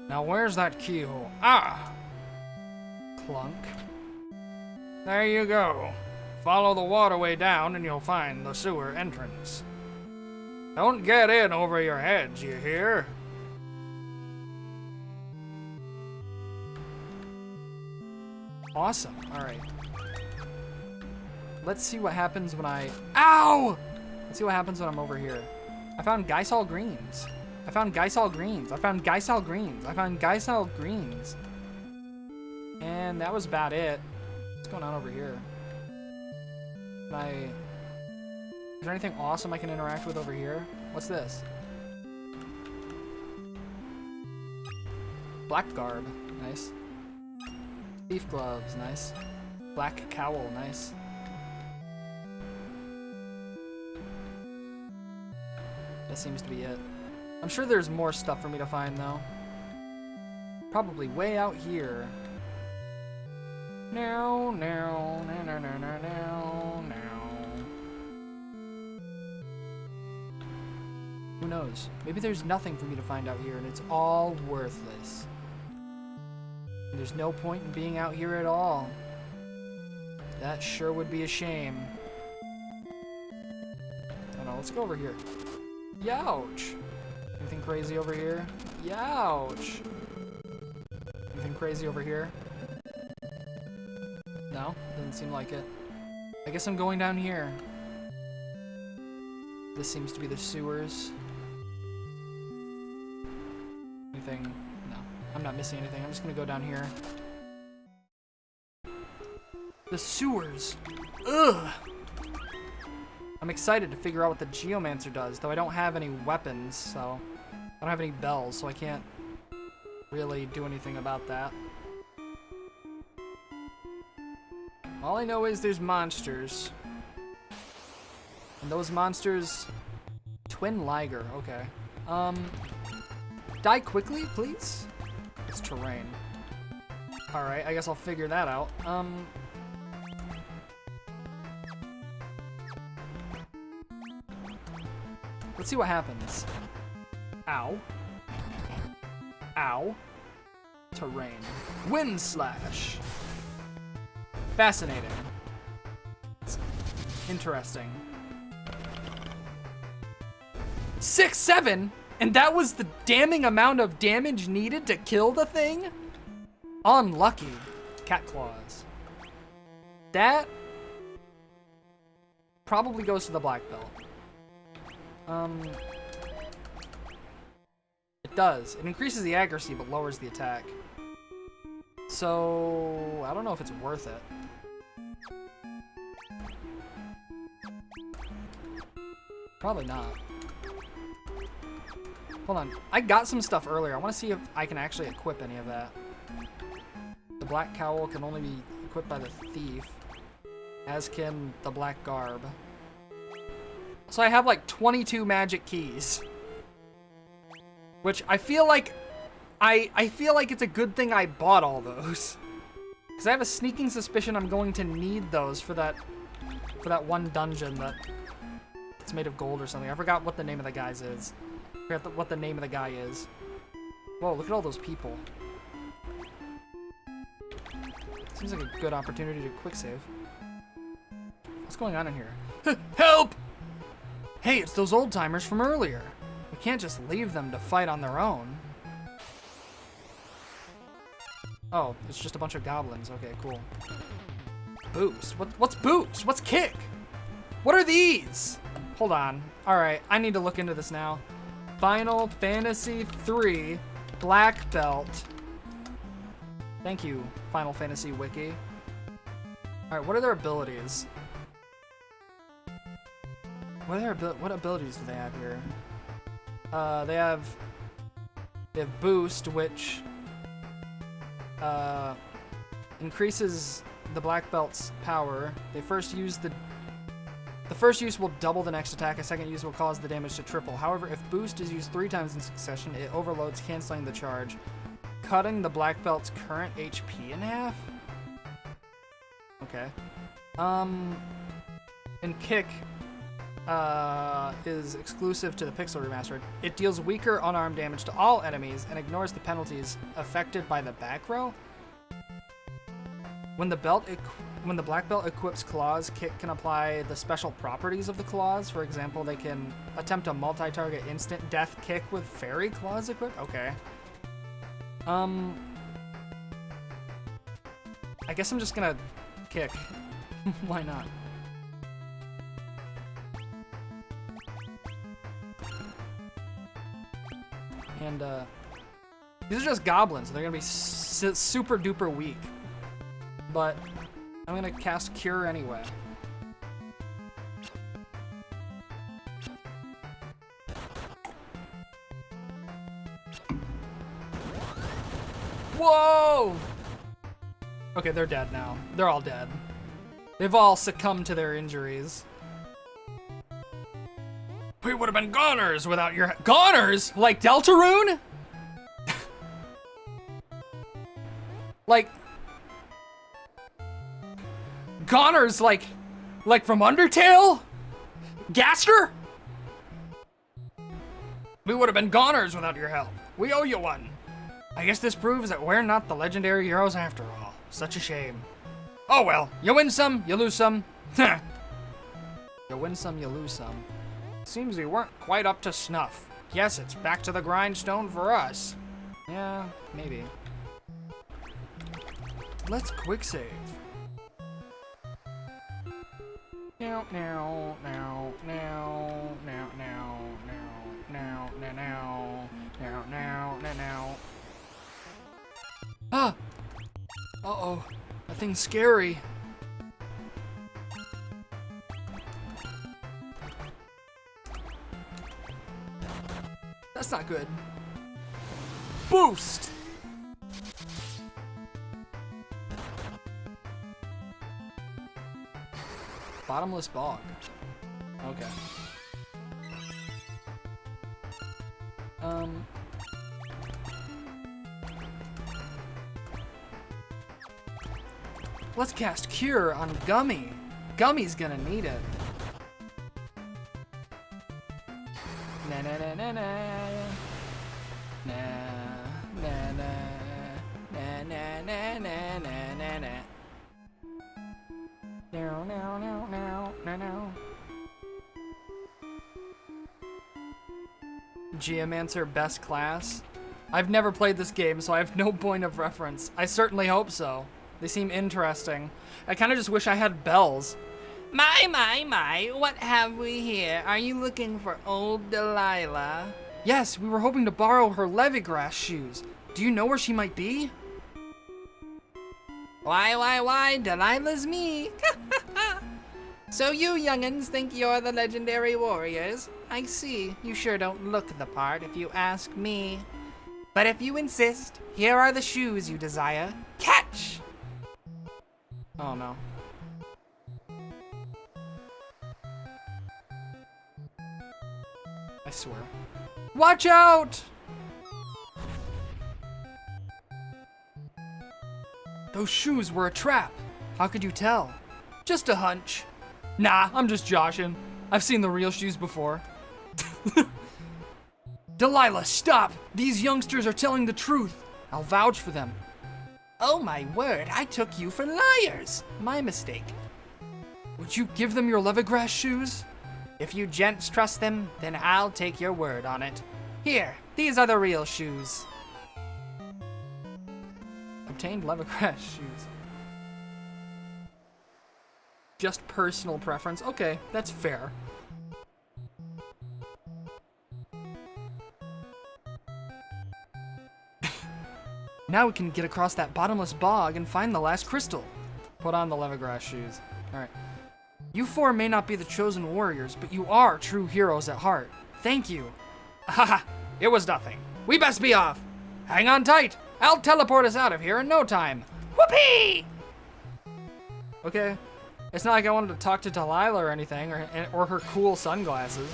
Now where's that keyhole? Ah! Clunk. There you go. Follow the waterway down and you'll find the sewer entrance. Don't get in over your heads, you hear? Awesome. Alright. Let's see what happens when I... Ow! Let's see what happens when I'm over here. I found Geisal greens. I found Geisal greens. I found Geisal greens. I found Geisal greens. And that was about it. What's going on over here? Is there anything awesome I can interact with over here? What's this? Black garb, nice. Thief gloves, nice. Black cowl, nice. That seems to be it. I'm sure there's more stuff for me to find though. Probably way out here. No, no, no, no, no, no, no, no. Who knows? Maybe there's nothing for me to find out here and it's all worthless. And there's no point in being out here at all. That sure would be a shame. I don't know, let's go over here. Youch! Anything crazy over here? Youch! Anything crazy over here? No, doesn't seem like it. I guess I'm going down here. This seems to be the sewers. Anything? No, I'm not missing anything. I'm just gonna go down here. The sewers! Ugh! I'm excited to figure out what the Geomancer does, though I don't have any weapons, so... I don't have any bells, so I can't really do anything about that. All I know is there's monsters. And those monsters... Twin Liger, okay. Die quickly, please? It's terrain. Alright, I guess I'll figure that out. Let's see what happens. Ow. Ow. Terrain. Wind slash. Fascinating. It's interesting. 6-7? And that was the damning amount of damage needed to kill the thing? Unlucky. Cat claws. That probably goes to the black belt. It does. It increases the accuracy but lowers the attack. So, I don't know if it's worth it. Probably not. Hold on. I got some stuff earlier. I want to see if I can actually equip any of that. The black cowl can only be equipped by the thief, as can the black garb. So I have like 22 magic keys. Which I feel like I feel like it's a good thing I bought all those. Because I have a sneaking suspicion I'm going to need those for that one dungeon that it's made of gold or something. I forgot what the name of the guys is. I forgot what the name of the guy is. Whoa, look at all those people. Seems like a good opportunity to quick save. What's going on in here? Help! Hey, it's those old timers from earlier. We can't just leave them to fight on their own. Oh, it's just a bunch of goblins. Okay, cool. Boost. What's boost? What's kick? What are these? Hold on. All right, I need to look into this now. Final Fantasy III Black Belt. Thank you, Final Fantasy Wiki. All right, what are their abilities? What abilities do they have here? They have boost, which increases the black belt's power. The first use will double the next attack. A second use will cause the damage to triple. However, if boost is used 3 times in succession, it overloads, canceling the charge, cutting the black belt's current HP in half. Okay. And kick is exclusive to the Pixel Remastered. It deals weaker unarmed damage to all enemies and ignores the penalties affected by the back row. When the black belt equips claws, kick can apply the special properties of the claws. For example, they can attempt a multi-target instant death kick with fairy claws equipped. Okay. I guess I'm just gonna kick. Why not? And these are just goblins. They're gonna be super duper weak. But I'm gonna cast Cure anyway. Whoa! Okay, they're dead now. They're all dead. They've all succumbed to their injuries. We would have been goners without your... Goners? Like Deltarune? Like... Goners like from Undertale? Gaster? We would have been goners without your help. We owe you one. I guess this proves that we're not the legendary heroes after all. Such a shame. Oh well, you win some, you lose some. You win some, you lose some. Seems we weren't quite up to snuff. Guess it's back to the grindstone for us. Yeah, maybe. Let's quick save. Now, now, now, now, now, now, now, now, now, now, now, now, now. Ah! Uh-oh. That thing's scary. That's not good. Boost! Bottomless bog. Okay. Let's cast Cure on Gummy. Gummy's gonna need it. Na na na na na. Na na na na na na na na na. No, no, no, no, no, no. Geomancer best class? I've never played this game, so I have no point of reference. I certainly hope so. They seem interesting. I kind of just wish I had bells. My, what have we here? Are you looking for old Delilah? Yes, we were hoping to borrow her Levigrass shoes. Do you know where she might be? Why, Delilah's me. So you young'uns think you're the legendary warriors? I see, you sure don't look the part if you ask me. But if you insist, here are the shoes you desire. Catch! Oh no. I swear. Watch out! Those shoes were a trap. How could you tell? Just a hunch. Nah, I'm just joshing. I've seen the real shoes before. Delilah, stop! These youngsters are telling the truth. I'll vouch for them. Oh my word, I took you for liars. My mistake. Would you give them your Levigrass shoes? If you gents trust them, then I'll take your word on it. Here, these are the real shoes. Obtained Levigrass shoes. Just personal preference. Okay, that's fair. Now we can get across that bottomless bog and find the last crystal. Put on the Levigrass shoes. Alright. You four may not be the chosen warriors, but you are true heroes at heart. Thank you. Haha, it was nothing. We best be off. Hang on tight. I'll teleport us out of here in no time. Whoopee! Okay. It's not like I wanted to talk to Delilah or anything, or her cool sunglasses.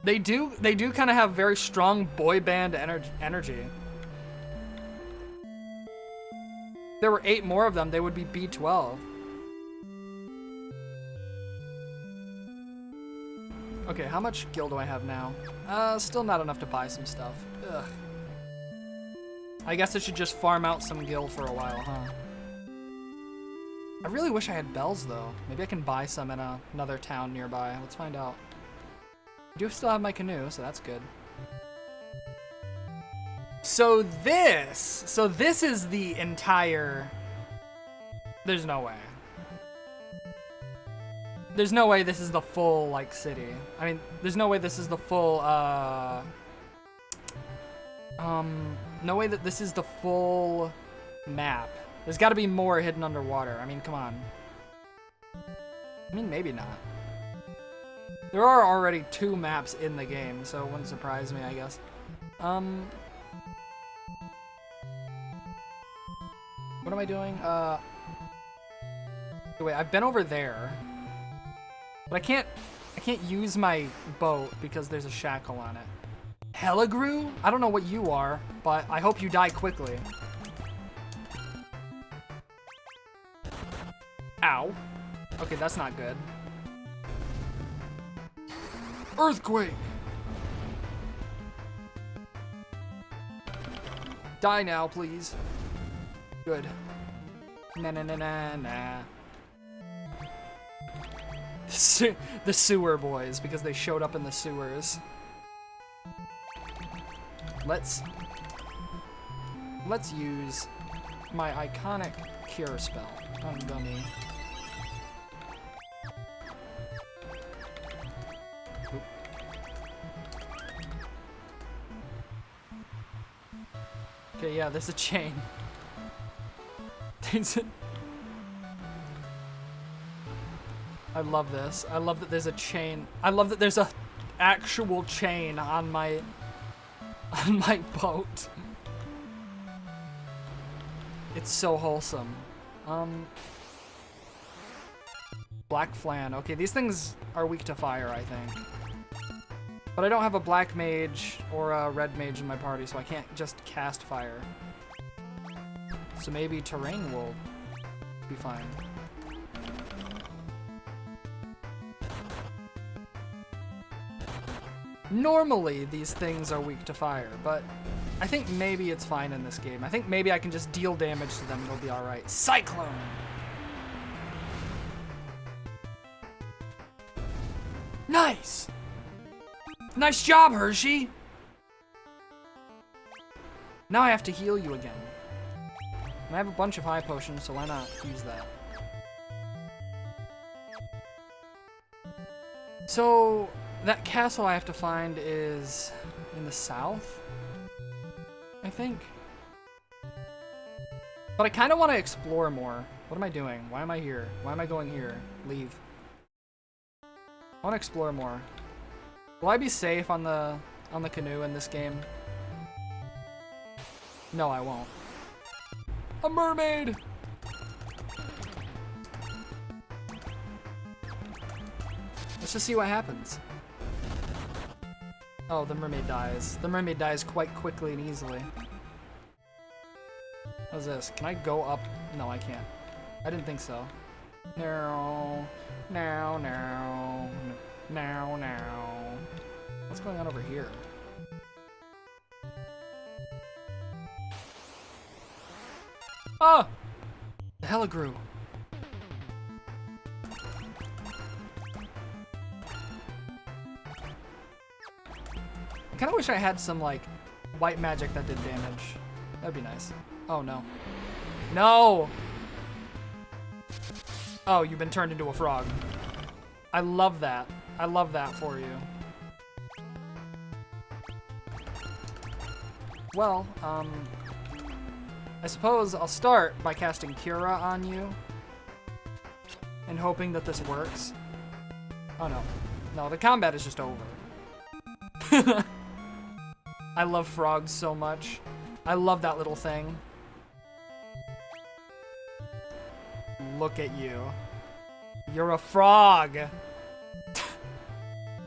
They do kind of have very strong boy band energy. If there were 8 more of them, they would be B12. Okay, how much gil do I have now? Still not enough to buy some stuff. Ugh. I guess I should just farm out some gil for a while, huh? I really wish I had bells, though. Maybe I can buy some in another town nearby. Let's find out. I do still have my canoe, so that's good. So this is the entire... There's no way. There's no way this is the full, like, city. I mean, there's no way this is the full, no way that this is the full map. There's gotta be more hidden underwater. I mean, come on. I mean, maybe not. There are already 2 maps in the game, so it wouldn't surprise me, I guess. What am I doing? Wait, I've been over there. But I can't use my boat because there's a shackle on it. Helagru? I don't know what you are, but I hope you die quickly. Ow. Okay, that's not good. Earthquake! Die now, please. Good. Na. The sewer boys, because they showed up in the sewers. Let's use my iconic cure spell on Gummy. Oop. Okay, yeah, there's a chain. I love this. I love that there's a chain. I love that there's a actual chain on my boat. It's so wholesome. Black Flan. Okay, these things are weak to fire, I think. But I don't have a black mage or a red mage in my party, so I can't just cast fire. So maybe terrain will be fine. Normally, these things are weak to fire, but I think maybe it's fine in this game. I think maybe I can just deal damage to them and it'll be alright. Cyclone! Nice! Nice job, Hershey! Now I have to heal you again. And I have a bunch of high potions, so why not use that? So, that castle I have to find is in the south, I think. But I kind of want to explore more. What am I doing? Why am I here? Why am I going here? Leave. I want to explore more. Will I be safe on the canoe in this game? No, I won't. A mermaid! Let's just see what happens. Oh, the mermaid dies. The mermaid dies quite quickly and easily. What's this? Can I go up? No, I can't. I didn't think so. No. No, no. No, no. What's going on over here? Oh! The Helagru. I kind of wish I had some, like, white magic that did damage. That'd be nice. Oh, no. No! Oh, you've been turned into a frog. I love that. I love that for you. Well, I suppose I'll start by casting Cura on you and hoping that this works. Oh, no. No, the combat is just over. I love frogs so much. I love that little thing. Look at you. You're a frog.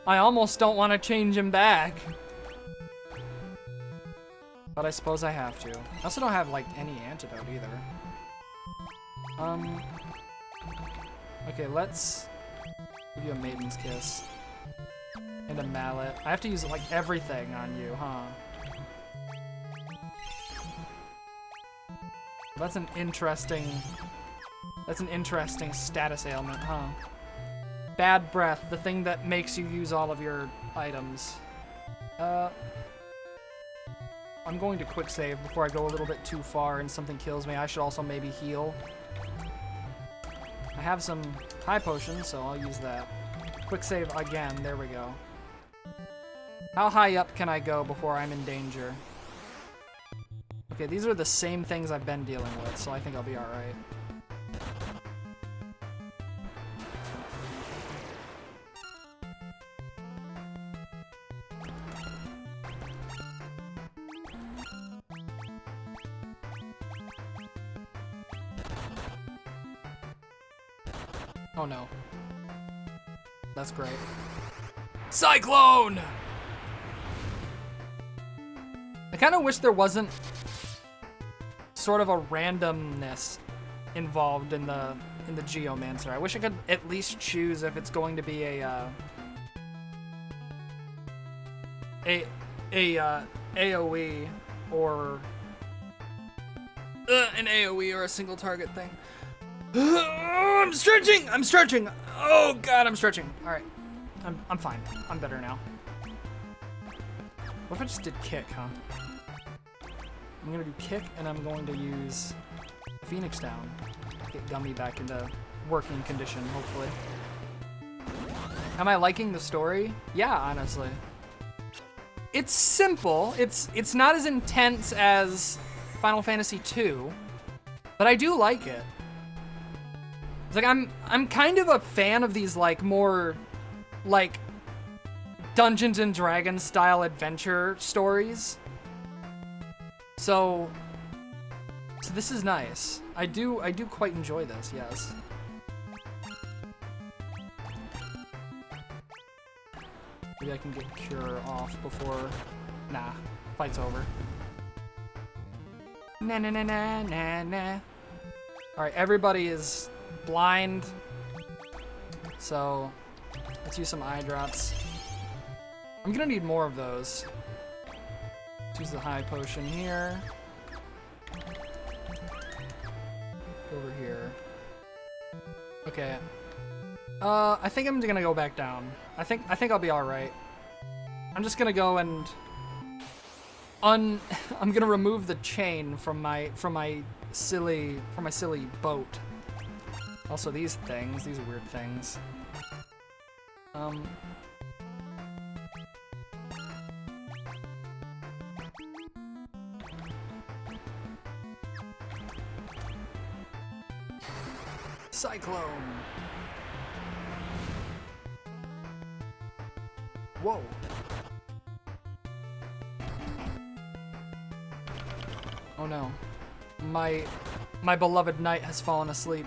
I almost don't want to change him back. But I suppose I have to. I also don't have, like, any antidote either. Okay, let's give you a Maiden's Kiss. And a mallet. I have to use, like, everything on you, huh? That's an interesting status ailment, huh? Bad breath, the thing that makes you use all of your items. I'm going to quick save before I go a little bit too far and something kills me. I should also maybe heal. I have some high potions, so I'll use that. Quick save again, there we go. How high up can I go before I'm in danger? Okay, these are the same things I've been dealing with, so I think I'll be alright. Oh no. That's great. Cyclone! I kind of wish there wasn't sort of a randomness involved in the Geomancer. I wish I could at least choose if it's going to be a AoE or an AoE or a single target thing. I'm stretching! I'm stretching! Oh god, I'm stretching. Alright. I'm fine. I'm better now. What if I just did kick, huh? I'm gonna do kick and I'm going to use Phoenix down. Get Gummy back into working condition, hopefully. Am I liking the story? Yeah, honestly. It's simple. It's not as intense as Final Fantasy II, but I do like it. It's like I'm kind of a fan of these like more like Dungeons and Dragons style adventure stories. So this is nice. I do quite enjoy this, yes. Maybe I can get Cure off before... Nah, fight's over. Na na na na na na. Alright, everybody is blind. So, let's use some eye drops. I'm gonna need more of those. Let's use the high potion here. Over here. Okay. I think I'm gonna go back down. I think I'll be all right. I'm just gonna go and I'm gonna remove the chain from my silly boat. Also these things, these are weird things. Cyclone. Whoa. Oh no. My beloved knight has fallen asleep.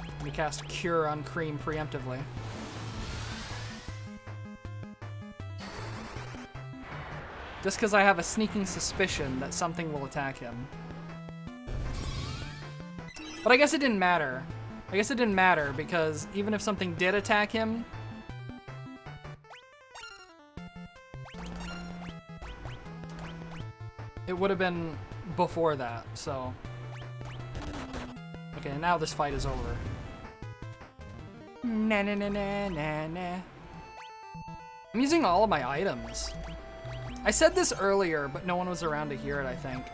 Let me cast Cure on Cream preemptively. Just because I have a sneaking suspicion that something will attack him. But I guess it didn't matter. I guess it didn't matter because even if something did attack him, it would have been before that, so. Okay, now this fight is over. Na na na na na na. I'm using all of my items. I said this earlier, but no one was around to hear it, I think.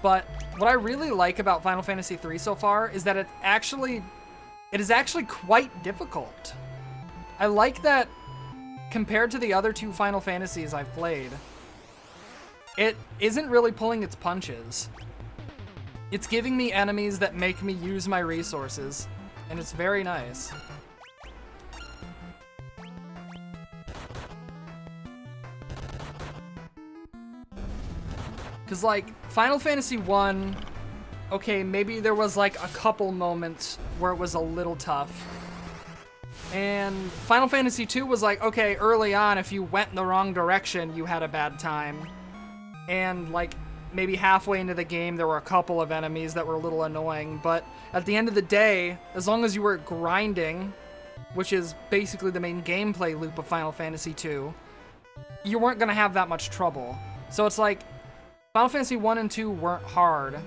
But what I really like about Final Fantasy III so far is that it is actually quite difficult. I like that compared to the other two Final Fantasies I've played, it isn't really pulling its punches. It's giving me enemies that make me use my resources, and it's very nice. Because, like, Final Fantasy I, okay, maybe there was, like, a couple moments where it was a little tough. And Final Fantasy II was like, okay, early on, if you went in the wrong direction, you had a bad time. And, like, maybe halfway into the game, there were a couple of enemies that were a little annoying. But at the end of the day, as long as you were grinding, which is basically the main gameplay loop of Final Fantasy II, you weren't going to have that much trouble. So it's like, Final Fantasy 1 and 2 weren't hard,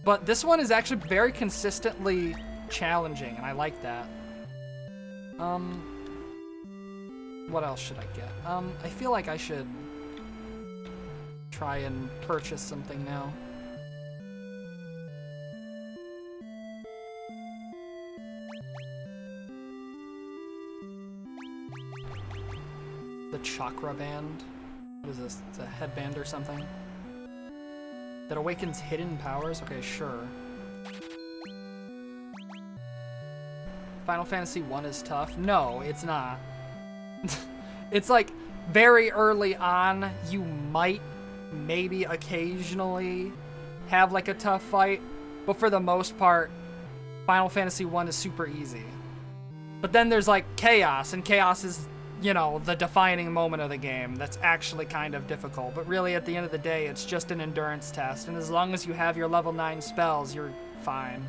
but this one is actually very consistently challenging, and I like that. What else should I get? I feel like I should try and purchase something now. The Chakra Band. What is this? It's a headband or something? That awakens hidden powers? Okay, sure. Final Fantasy 1 is tough? No, it's not. It's like, very early on, you might, maybe occasionally, have like a tough fight, but for the most part, Final Fantasy 1 is super easy. But then there's like Chaos, and Chaos is, you know, the defining moment of the game that's actually kind of difficult. But really, at the end of the day, it's just an endurance test, and as long as you have your level 9 spells, you're fine.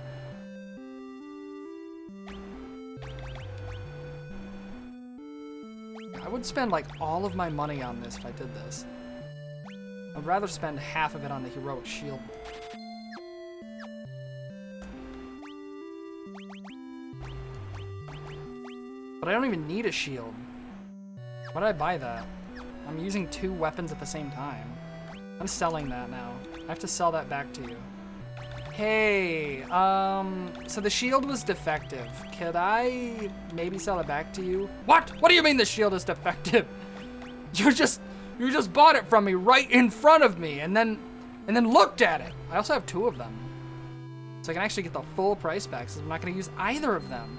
I would spend like all of my money on this if I did this. I'd rather spend half of it on the heroic shield. But I don't even need a shield. Why did I buy that? I'm using 2 weapons at the same time. I'm selling that now. I have to sell that back to you. Hey, so the shield was defective. Could I maybe sell it back to you? What? What do you mean the shield is defective? You just bought it from me right in front of me and then looked at it. I also have 2 of them. So I can actually get the full price back, so I'm not gonna use either of them.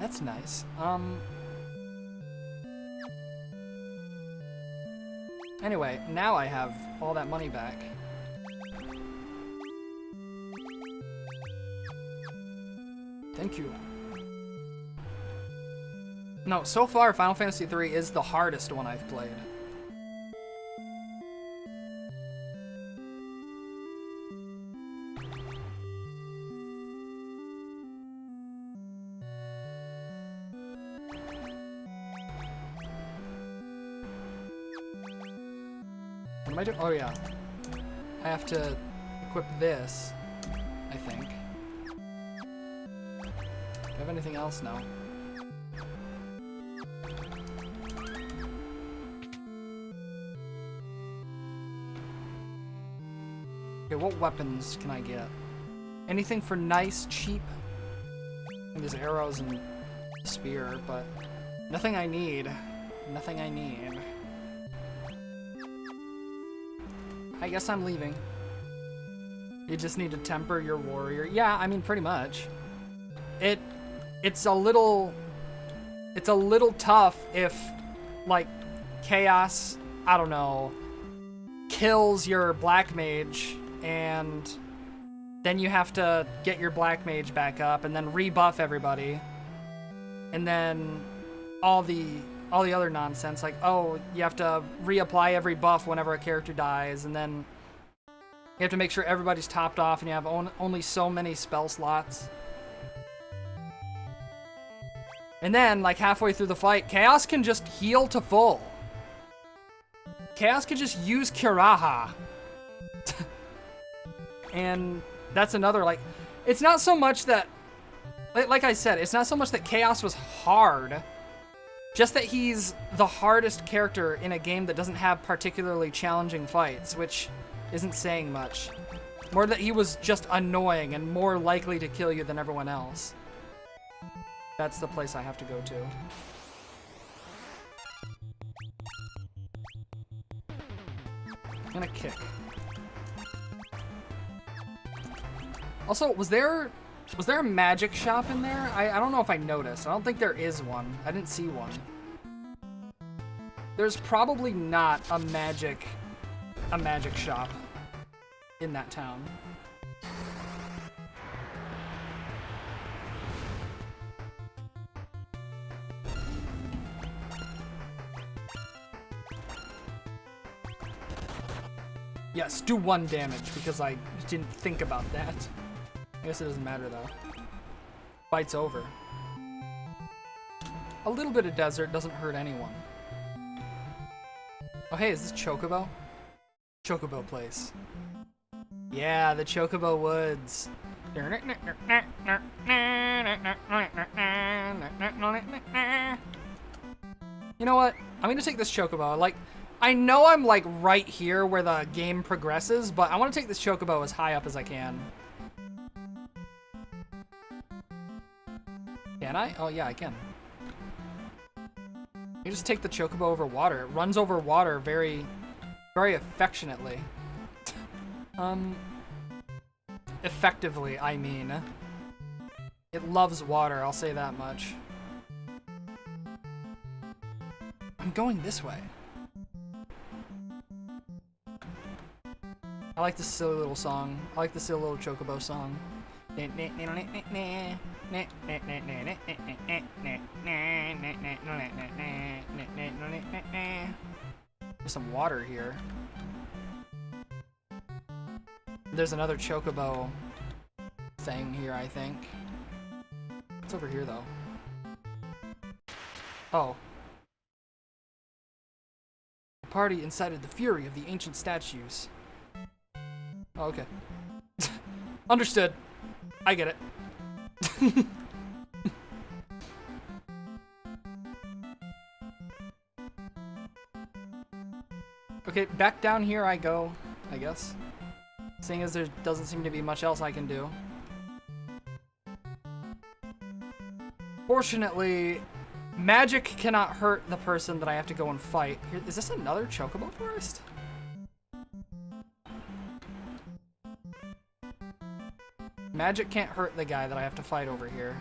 That's nice. Anyway, now I have all that money back. Thank you. No, so far Final Fantasy 3 is the hardest one I've played. What am I doing? Oh yeah. I have to equip this, I think. Do I have anything else? No. Okay, what weapons can I get? Anything for nice, cheap? And there's arrows and spear, but nothing I need. Nothing I need. I guess I'm leaving. You just need to temper your warrior. Yeah, I mean, pretty much. It's a little tough if, like, Chaos, I don't know, kills your black mage, and then you have to get your black mage back up and then rebuff everybody, and then all the other nonsense, like, oh, you have to reapply every buff whenever a character dies, and then you have to make sure everybody's topped off and you have only so many spell slots. And then, like, halfway through the fight, Chaos can just heal to full. Chaos can just use Kiraha. And that's another, like, it's not so much that, like I said, it's not so much that Chaos was hard, just that he's the hardest character in a game that doesn't have particularly challenging fights, which isn't saying much. More that he was just annoying and more likely to kill you than everyone else. That's the place I have to go to. I'm gonna kick. Also, was there a magic shop in there? I don't know if I noticed. I don't think there is one. I didn't see one. There's probably not a magic shop in that town. Yes, do 1 damage because I didn't think about that. I guess it doesn't matter though. Fight's over. A little bit of desert doesn't hurt anyone. Oh hey, is this Chocobo? Chocobo place. Yeah, the Chocobo Woods. You know what? I'm gonna take this Chocobo. Like, I know I'm like right here where the game progresses, but I want to take this Chocobo as high up as I can. Can I? Oh yeah, I can. You just take the Chocobo over water. It runs over water very, very affectionately. Effectively, I mean. It loves water, I'll say that much. I'm going this way. I like this silly little song. I like the silly little chocobo song. There's some water here. There's another chocobo thing here, I think. What's over here, though? Oh. The party incited the fury of the ancient statues. Oh, okay. Understood. I get it. Okay, back down here I go, I guess. Seeing as there doesn't seem to be much else I can do. Fortunately, magic cannot hurt the person that I have to go and fight. Here, is this another chocobo forest? Magic can't hurt the guy that I have to fight over here.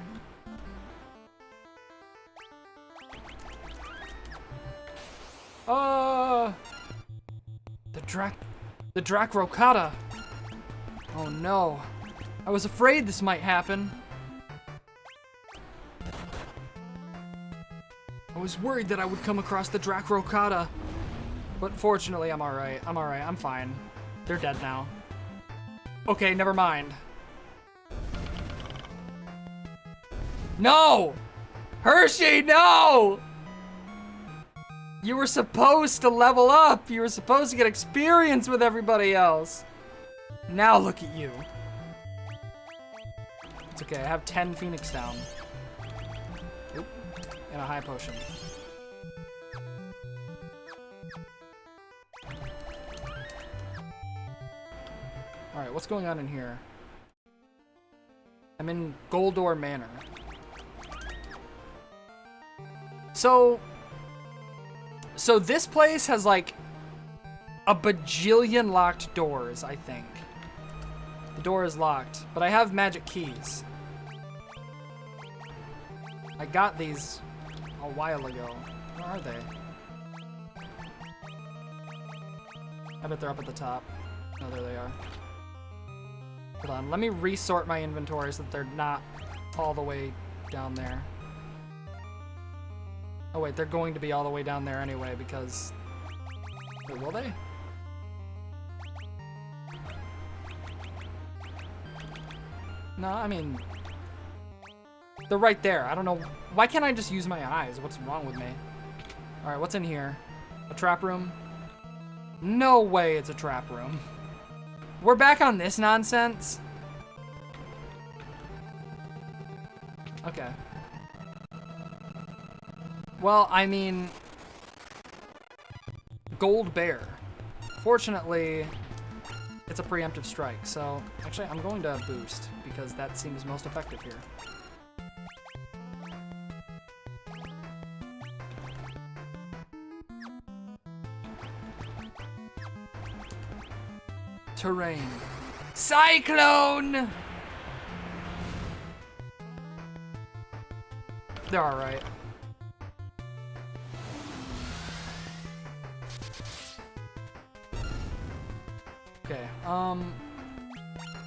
The Dracrocata. Oh no. I was afraid this might happen. I was worried that I would come across the Dracrocata. But fortunately, I'm alright. I'm alright. I'm fine. They're dead now. Okay, never mind. No! Hershey, no! You were supposed to level up. You were supposed to get experience with everybody else. Now look at you. It's okay, I have 10 Phoenix down. Oop. And a high potion. Alright, what's going on in here? I'm in Goldor Manor. So this place has like a bajillion locked doors, I think. The door is locked, but I have magic keys. I got these a while ago. Where are they? I bet they're up at the top. Oh, there they are. Hold on, let me resort my inventory so that they're not all the way down there. Oh wait, they're going to be all the way down there anyway because... Wait, will they? No, I mean... They're right there. I don't know. Why can't I just use my eyes? What's wrong with me? Alright, what's in here? A trap room? No way it's a trap room. We're back on this nonsense? Okay. Well, I mean... Gold Bear. Fortunately, it's a preemptive strike, so... Actually, I'm going to boost, because that seems most effective here. Terrain. Cyclone! They're alright. Okay,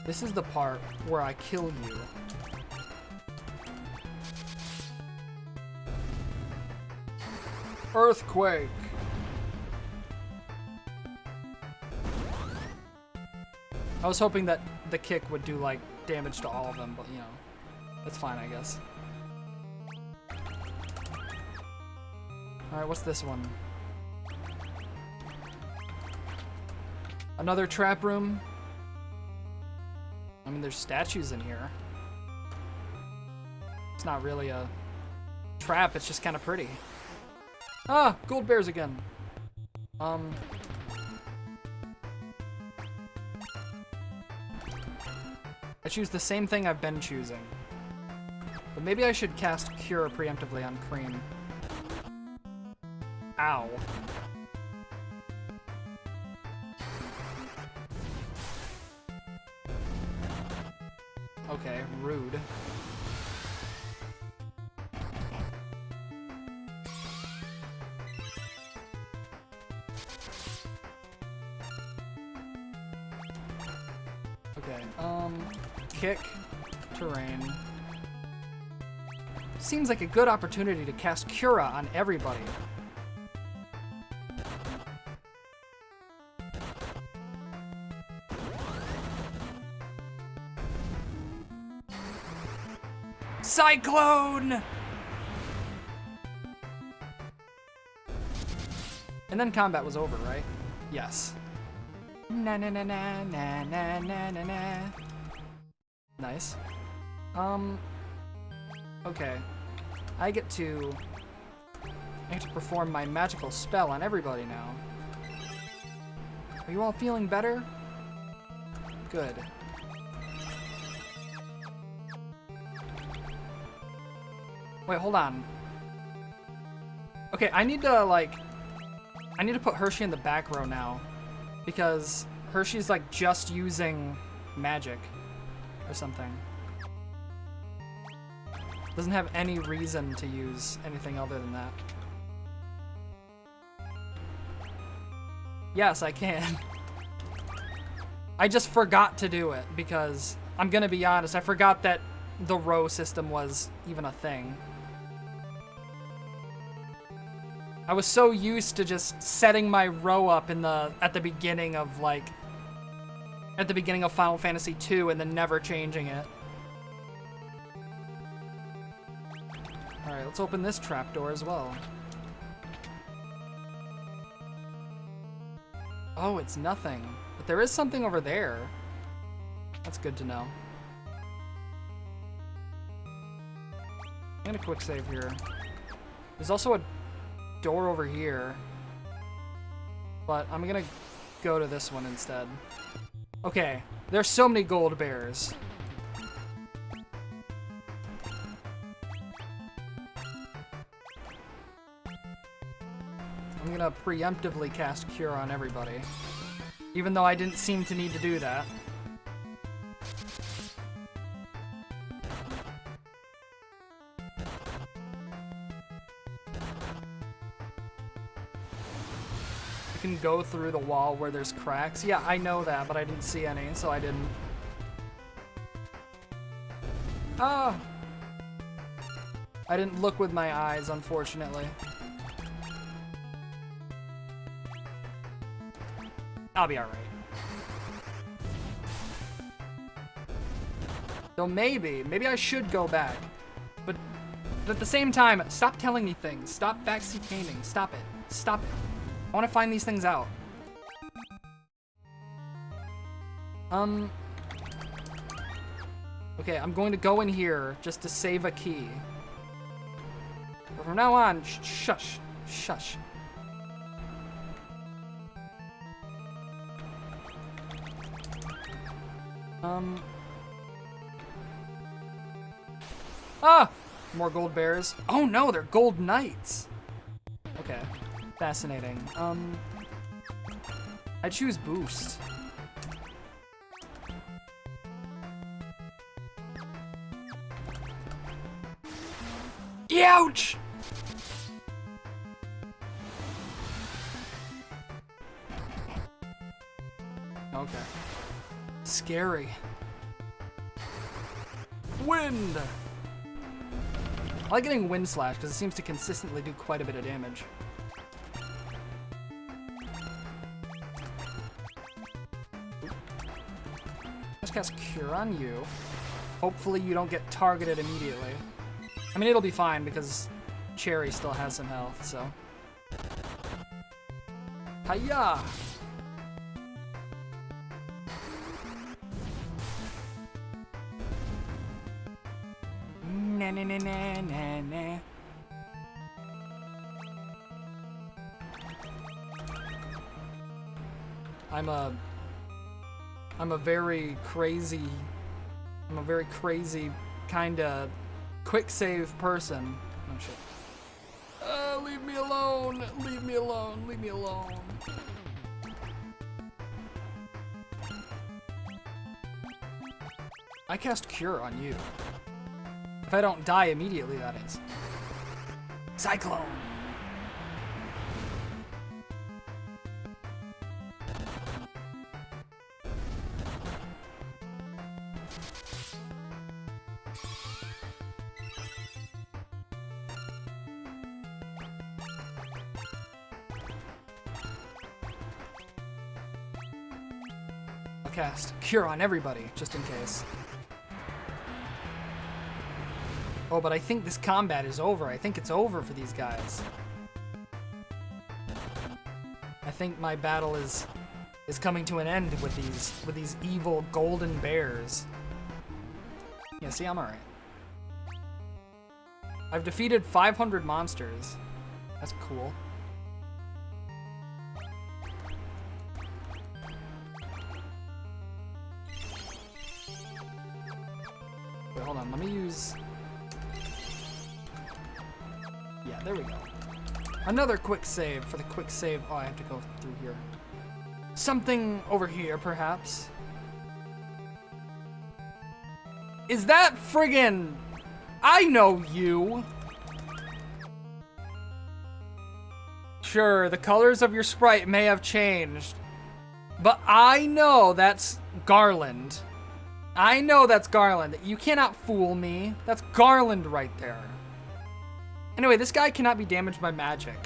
this is the part where I kill you. Earthquake. I was hoping that the kick would do, like, damage to all of them, but, you know, that's fine, I guess. Alright, what's this one? Another trap room? I mean, there's statues in here. It's not really a trap, it's just kind of pretty. Ah, gold bears again. I choose the same thing I've been choosing. But maybe I should cast Cure preemptively on Cream. Ow. Okay, rude. Okay, kick, terrain. Seems like a good opportunity to cast Cura on everybody. Cyclone! And then combat was over, right? Yes. Na na na na na na na na na. Nice. Okay. I get to perform my magical spell on everybody now. Are you all feeling better? Good. Wait, hold on. Okay, I need to put Hershey in the back row now, because Hershey's like just using magic or something. Doesn't have any reason to use anything other than that. Yes, I can. I just forgot to do it because, I'm gonna be honest, I forgot that the row system was even a thing. I was so used to just setting my row up at the beginning of Final Fantasy II and then never changing it. Alright, let's open this trapdoor as well. Oh, it's nothing. But there is something over there. That's good to know. I'm gonna quick save here. There's also a door over here, but I'm gonna go to this one instead. Okay, there's so many gold bears. I'm gonna preemptively cast Cure on everybody, even though I didn't seem to need to do that. Can go through the wall where there's cracks. Yeah, I know that, but I didn't see any, so I didn't. Ah! I didn't look with my eyes, unfortunately. I'll be alright. So maybe I should go back. But at the same time, stop telling me things. Stop backseat gaming. Stop it. Stop it. I want to find these things out. Okay, I'm going to go in here just to save a key. But from now on, shush. Shush. Ah! More gold bears. Oh no, they're gold knights. Okay. Fascinating. I choose boost. Ouch! Okay. Scary. Wind! I like getting Wind Slash because it seems to consistently do quite a bit of damage. Let's cast Cure on you. Hopefully you don't get targeted immediately. I mean, it'll be fine because Cherry still has some health, so. Hiya! Na na na na na na. I'm a very crazy kinda quick save person. Oh shit. Leave me alone! Leave me alone! Leave me alone! I cast Cure on you. If I don't die immediately, that is. Cyclone! cast Cure on everybody, just in case. Oh, but I think this combat is over. I think it's over for these guys. I think my battle is coming to an end with these evil golden bears. Yeah, see, I'm alright. I've defeated 500 monsters. That's cool. Wait, hold on. Let me use... Yeah, there we go. Another quick save for the quick save. Oh, I have to go through here. Something over here, perhaps. Is that friggin'... I know you! Sure, the colors of your sprite may have changed, but I know that's Garland. I know that's Garland. You cannot fool me. That's Garland right there. Anyway, this guy cannot be damaged by magic.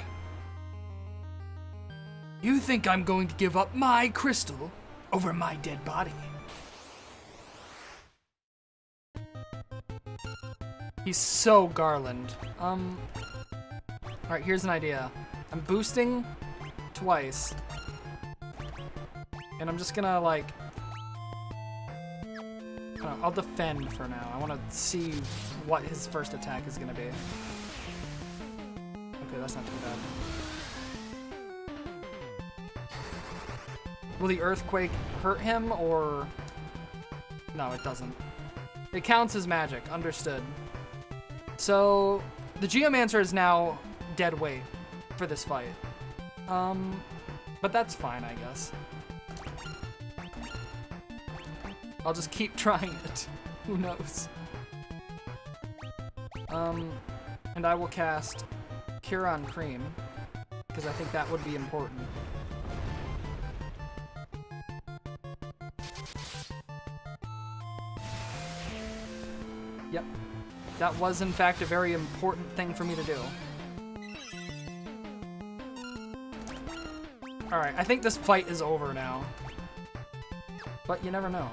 You think I'm going to give up my crystal over my dead body? He's so Garland. Alright, here's an idea. I'm boosting twice. And I'm just gonna, like... I'll defend for now. I want to see what his first attack is gonna be. Okay, that's not too bad. Will the earthquake hurt him, or... No, it doesn't. It counts as magic. Understood. So, the Geomancer is now dead weight for this fight. But that's fine, I guess. I'll just keep trying it. Who knows? And I will cast Cure on Cream, because I think that would be important. Yep. That was, in fact, a very important thing for me to do. Alright, I think this fight is over now. But you never know.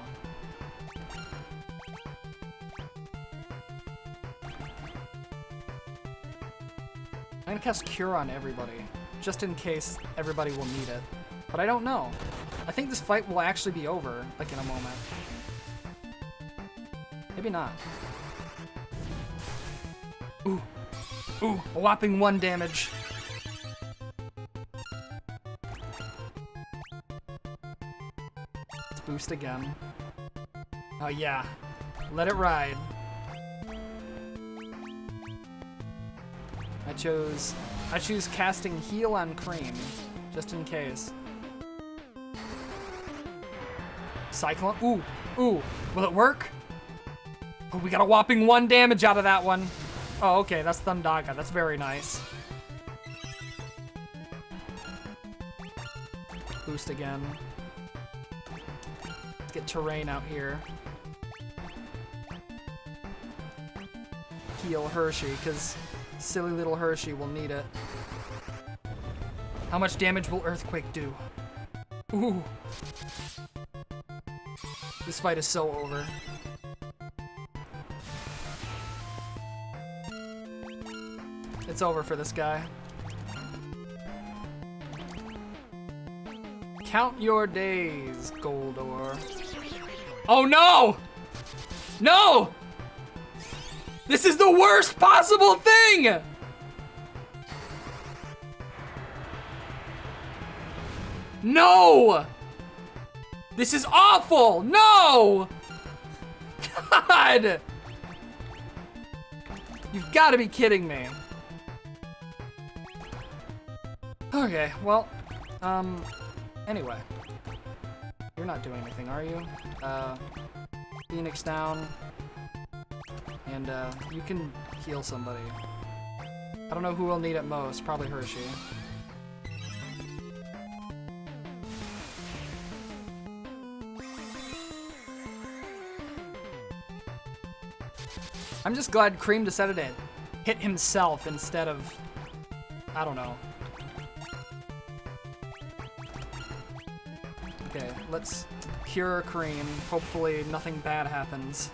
I'm gonna cast Cure on everybody, just in case everybody will need it. But I don't know. I think this fight will actually be over, like, in a moment. Maybe not. Ooh. Ooh, a whopping 1 damage. Let's boost again. Oh yeah. Let it ride. I choose casting Heal on Cream, just in case. Cyclone. Ooh. Ooh. Will it work? Oh, we got a whopping 1 damage out of that one. Oh, okay, that's Thundaga. That's very nice. Boost again. Let's get Terrain out here. Heal Hershey, because silly little Hershey will need it. How much damage will Earthquake do? Ooh. This fight is so over. It's over for this guy. Count your days, Goldor. Oh no! No! This is the worst possible thing! No! This is awful! No! God! You've got to be kidding me. Okay, well, anyway. You're not doing anything, are you? Phoenix down. And, you can heal somebody. I don't know who will need it most. Probably Hershey. I'm just glad Cream decided to hit himself instead of... I don't know. Okay, let's pure cream. Hopefully nothing bad happens.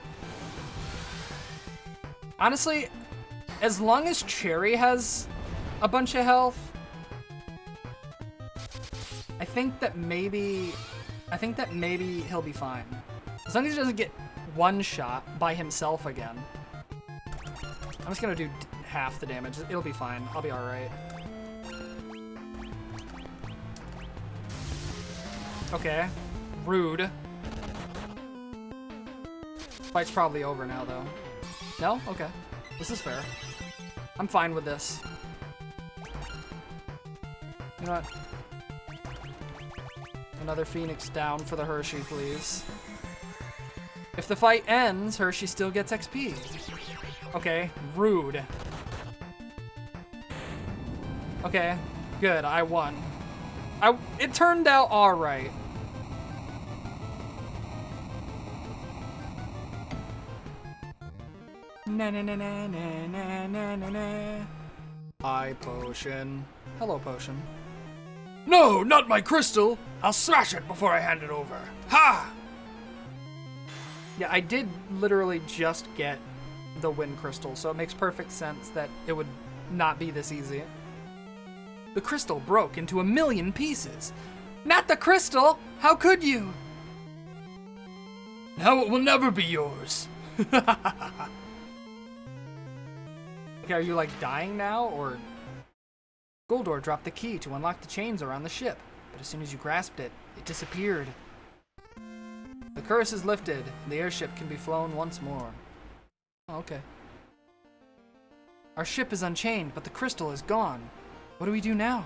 Honestly, as long as Cherry has a bunch of health, I think that maybe he'll be fine. As long as he doesn't get one shot by himself again. I'm just gonna do half the damage. It'll be fine. I'll be alright. Okay. Rude. Fight's probably over now, though. No? Okay. This is fair. I'm fine with this. You know what? Another Phoenix down for the Hershey, please. If the fight ends, Hershey still gets XP. Okay, rude. Okay, good, I won. It turned out alright. Na na na na na na na na na. Hi, Potion. Hello, Potion. No, not my crystal! I'll smash it before I hand it over. Ha! Yeah, I did literally just get the wind crystal, so it makes perfect sense that it would not be this easy. The crystal broke into 1,000,000 pieces. Not the crystal! How could you? Now it will never be yours. Okay, are you like dying now, or? Goldor dropped the key to unlock the chains around the ship, but as soon as you grasped it, it disappeared. The curse is lifted, and the airship can be flown once more. Oh, okay. Our ship is unchained, but the crystal is gone. What do we do now?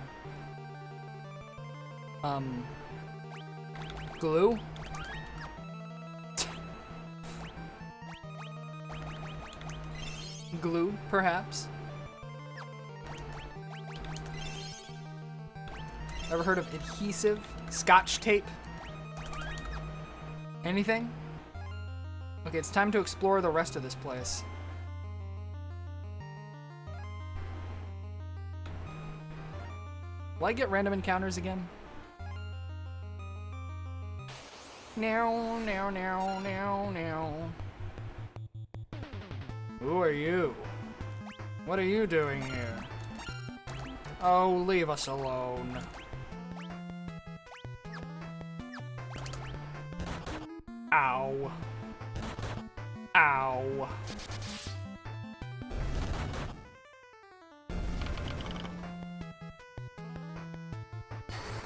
Glue? Glue, perhaps? Ever heard of adhesive? Scotch tape? Anything? Okay, it's time to explore the rest of this place. Will I get random encounters again? Now, now, now, now, now. Who are you? What are you doing here? Oh, leave us alone. Ow. Ow.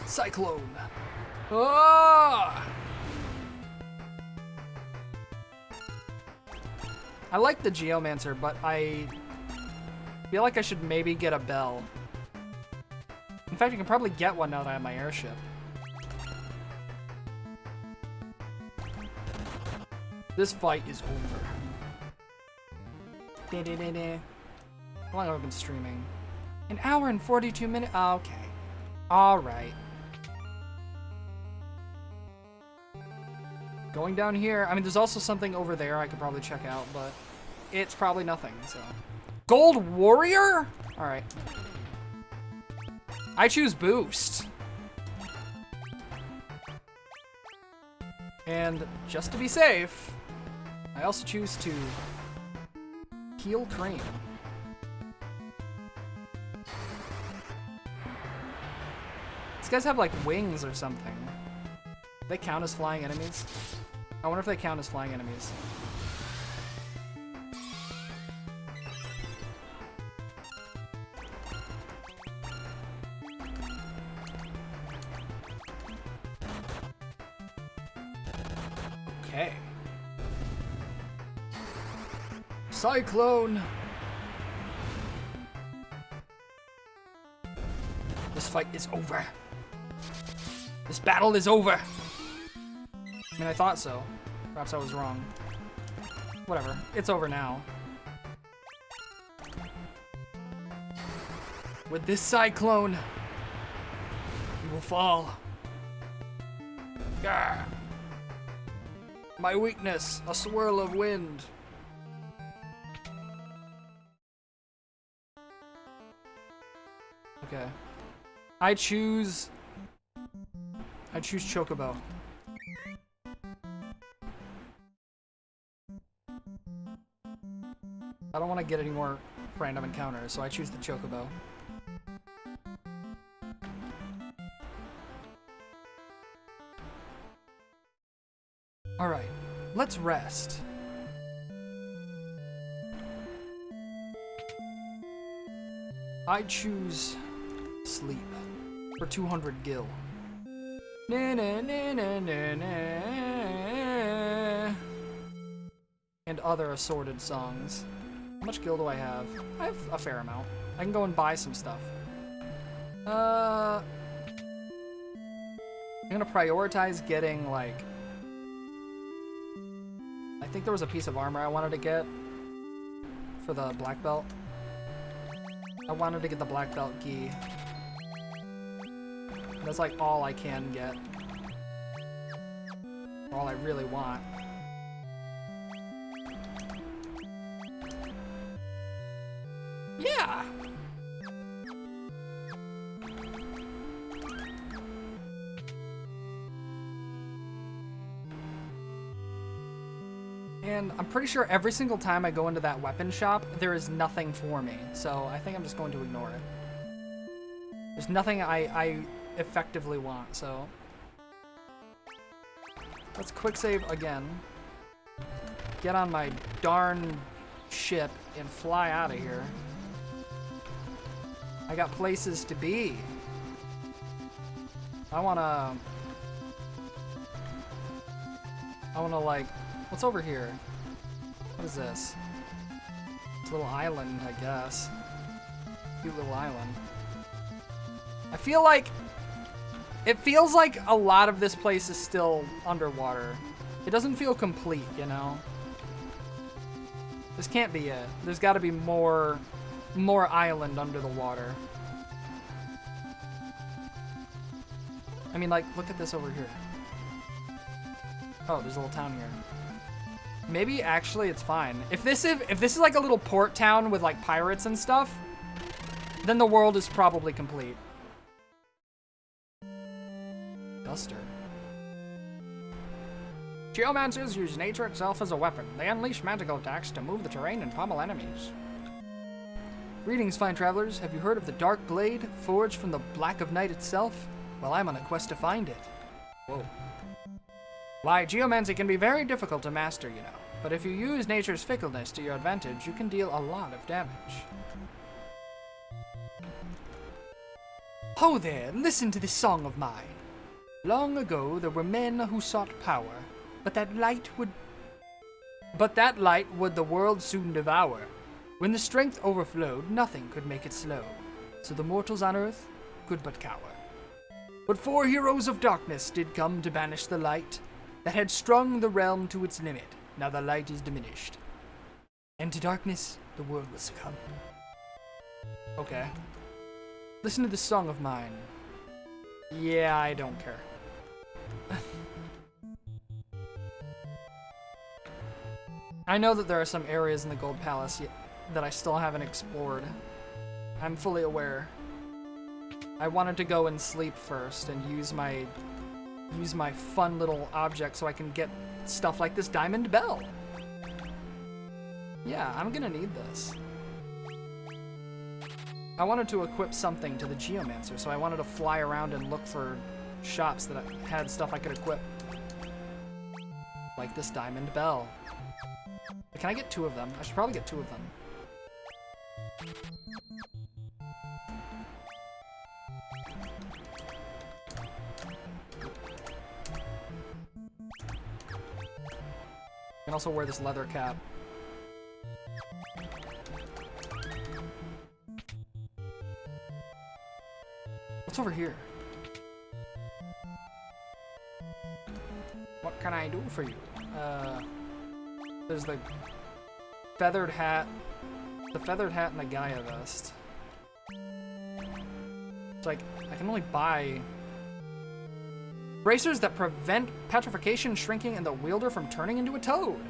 Cyclone. Ah! I like the Geomancer, but I feel like I should maybe get a bell. In fact, I can probably get one now that I have my airship. This fight is over. How long have I been streaming? An hour and 42 minutes? Oh, okay. Alright. Going down here. I mean, there's also something over there I could probably check out, but it's probably nothing, so. Gold Warrior? Alright. I choose Boost. And just to be safe, I also choose to heal Cream. These guys have like wings or something. They count as flying enemies? I wonder if they count as flying enemies. Okay. Cyclone! This fight is over. This battle is over. I mean, I thought so. Perhaps I was wrong. Whatever. It's over now. With this cyclone, you will fall. Gah! My weakness, a swirl of wind. Okay. I choose Chocobo. want to get any more random encounters, so I choose the Chocobo. Alright, let's rest. I choose sleep for 200 gil. Na, na, na, na, na, na. And other assorted songs. How much gil do I have? I have a fair amount. I can go and buy some stuff. I'm gonna prioritize getting, like... I think there was a piece of armor I wanted to get for the black belt. I wanted to get the black belt gi. That's like all I can get. All I really want. Yeah! And I'm pretty sure every single time I go into that weapon shop, there is nothing for me. So I think I'm just going to ignore it. There's nothing I effectively want, so... Let's quick save again. Get on my darn ship and fly out of here. I got places to be. I wanna like... What's over here? What is this? It's a little island, I guess. Cute little island. I feel like... It feels like a lot of this place is still underwater. It doesn't feel complete, you know? This can't be it. There's gotta be more island under the water. I mean, like, look at this over here. Oh, there's a little town here. Maybe actually it's fine. If this is like a little port town with like pirates and stuff, then the world is probably complete. Duster. Geomancers use nature itself as a weapon. They unleash magical attacks to move the terrain and pummel enemies. Greetings, fine travelers. Have you heard of the Dark Blade, forged from the black of night itself? Well, I'm on a quest to find it. Whoa. Why, geomancy can be very difficult to master, you know. But if you use nature's fickleness to your advantage, you can deal a lot of damage. Ho there, listen to this song of mine. Long ago, there were men who sought power, but that light would the world soon devour. When the strength overflowed, nothing could make it slow. So the mortals on earth could but cower. But 4 heroes of darkness did come to banish the light that had strung the realm to its limit. Now the light is diminished, and to darkness the world will succumb. Okay. Listen to this song of mine. Yeah, I don't care. I know that there are some areas in the Gold Palace that I still haven't explored. I'm fully aware. I wanted to go and sleep first and use my fun little object so I can get stuff like this diamond bell. Yeah, I'm gonna need this. I wanted to equip something to the Geomancer, so I wanted to fly around and look for shops that had stuff I could equip. Like this diamond bell. Can I get 2 of them? I should probably get 2 of them. I can also wear this leather cap. What's over here? What can I do for you? There's the feathered hat. The feathered hat and the Gaia vest. It's like, I can only buy bracers that prevent petrification, shrinking, and the wielder from turning into a toad.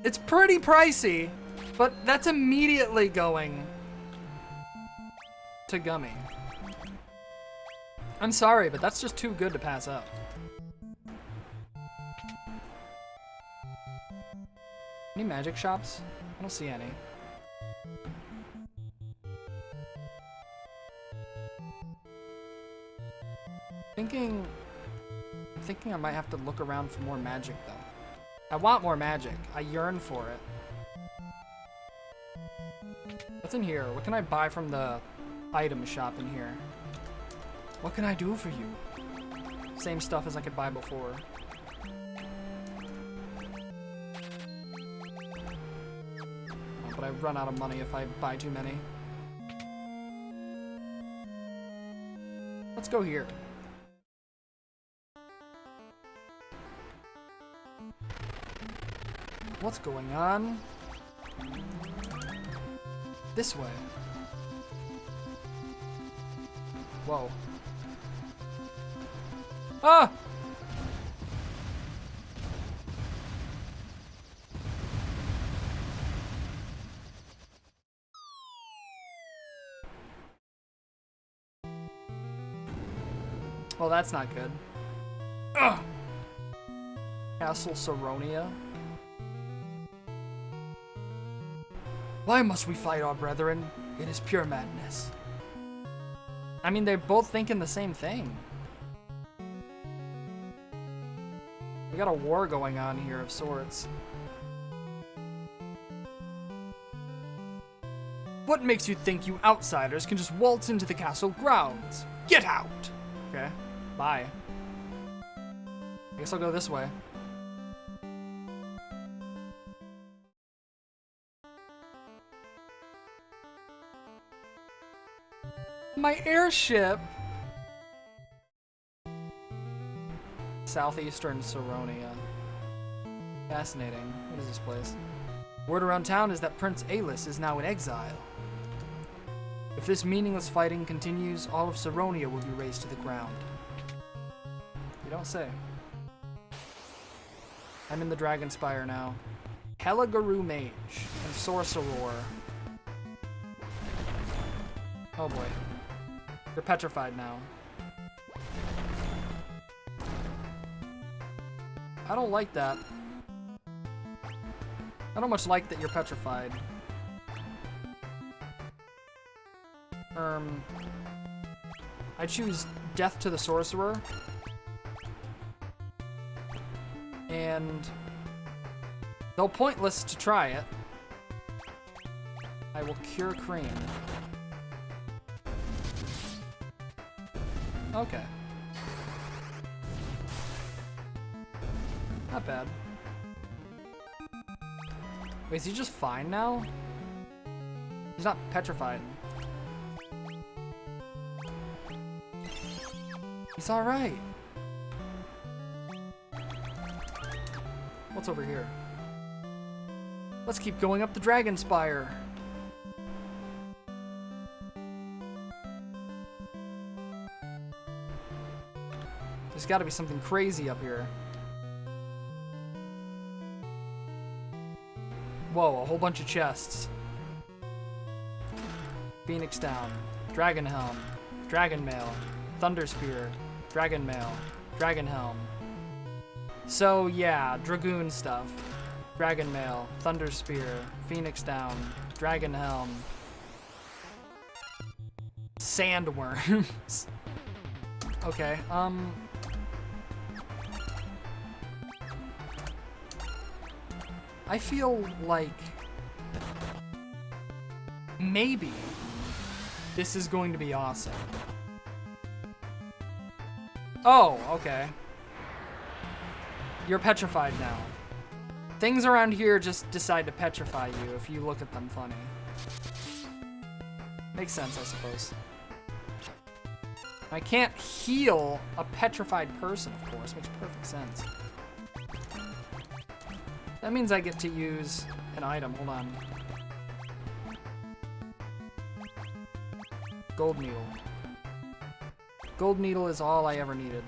It's pretty pricey, but that's immediately going to Gummy. I'm sorry, but that's just too good to pass up. Any magic shops? I don't see any. I'm thinking I might have to look around for more magic, though. I want more magic. I yearn for it. What's in here? What can I buy from the item shop in here? What can I do for you? Same stuff as I could buy before. Oh, but I run out of money if I buy too many. Let's go here. What's going on? This way. Whoa. Ah! Well, that's not good. Ugh! Castle Xyrenity. Why must we fight our brethren? It is pure madness. I mean, they're both thinking the same thing. We got a war going on here of sorts. What makes you think you outsiders can just waltz into the castle grounds? Get out! Okay, bye. I guess I'll go this way. My airship! Southeastern Xyrenity. Fascinating. What is this place? Word around town is that Prince Alis is now in exile. If this meaningless fighting continues, all of Xyrenity will be razed to the ground. You don't say. I'm in the Dragon Spire now. Helagaru Mage and Sorcerer. Oh boy. You're petrified now. I don't like that. I don't much like that you're petrified. I choose Death to the Sorcerer. And though pointless to try it, I will cure Cream. Okay. Not bad. Wait, is he just fine now? He's not petrified. He's alright. What's over here? Let's keep going up the Dragon Spire. There's gotta be something crazy up here. Whoa, a whole bunch of chests. Phoenix Down, Dragon Helm, Dragon Mail, Thunder Spear, Dragon Mail, Dragon Helm. So yeah, Dragoon stuff. Dragon Mail, Thunder Spear, Phoenix Down, Dragon Helm. Sandworms. Okay, I feel like maybe this is going to be awesome. Oh, okay. You're petrified now. Things around here just decide to petrify you if you look at them funny. Makes sense, I suppose. I can't heal a petrified person, of course. Makes perfect sense. That means I get to use an item. Hold on. Gold Needle. Gold Needle is all I ever needed.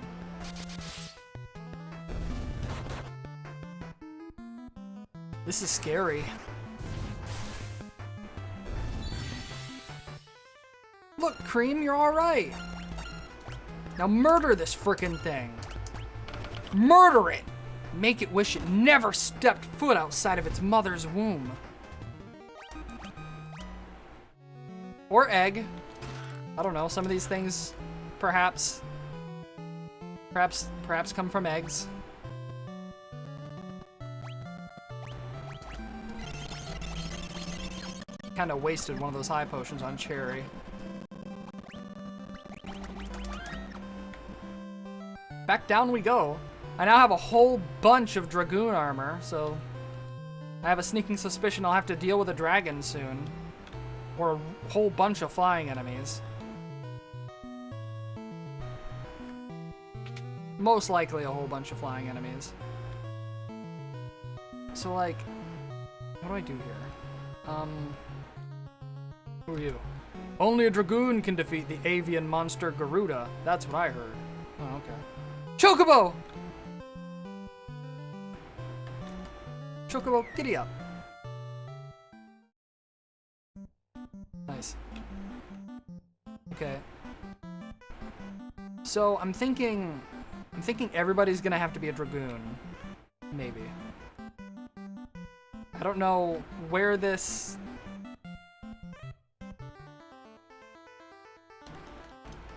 This is scary. Look, Cream, you're alright. Now murder this frickin' thing. Murder it! Make it wish it never stepped foot outside of its mother's womb. Or egg. I don't know. Some of these things perhaps come from eggs. Kind of wasted one of those high potions on Cherry. Back down we go. I now have a whole bunch of Dragoon armor, so I have a sneaking suspicion I'll have to deal with a dragon soon. Or a whole bunch of flying enemies. Most likely a whole bunch of flying enemies. So, like, what do I do here? Who are you? Only a Dragoon can defeat the avian monster Garuda. That's what I heard. Oh, okay. Chocobo! Chocobo, giddy up. Nice. Okay. So I'm thinking everybody's gonna have to be a Dragoon. Maybe. I don't know where this...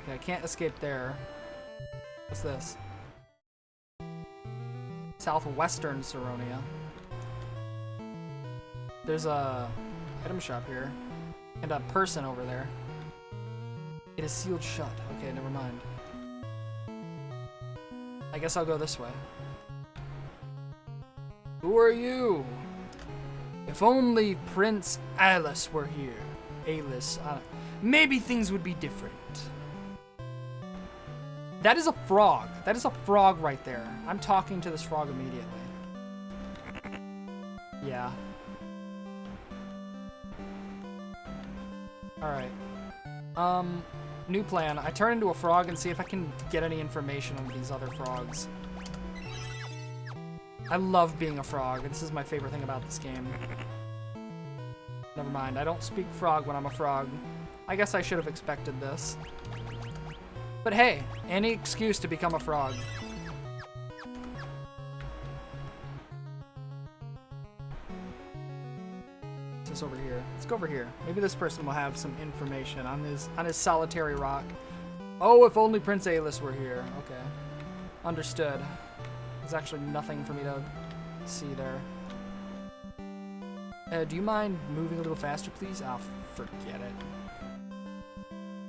Okay, I can't escape there. What's this? Southwestern Saronia. There's a item shop here. And a person over there. It is sealed shut. Okay, never mind. I guess I'll go this way. Who are you? If only Prince Alice were here. Alice. Maybe things would be different. That is a frog. That is a frog right there. I'm talking to this frog immediately. Yeah. Alright. New plan. I turn into a frog and see if I can get any information on these other frogs. I love being a frog. This is my favorite thing about this game. Never mind. I don't speak frog when I'm a frog. I guess I should have expected this. But hey, any excuse to become a frog. What's this over here? Let's go over here. Maybe this person will have some information on his solitary rock. Oh, if only Prince Alice were here. Okay. Understood. There's actually nothing for me to see there. Do you mind moving a little faster, please? Oh, forget it.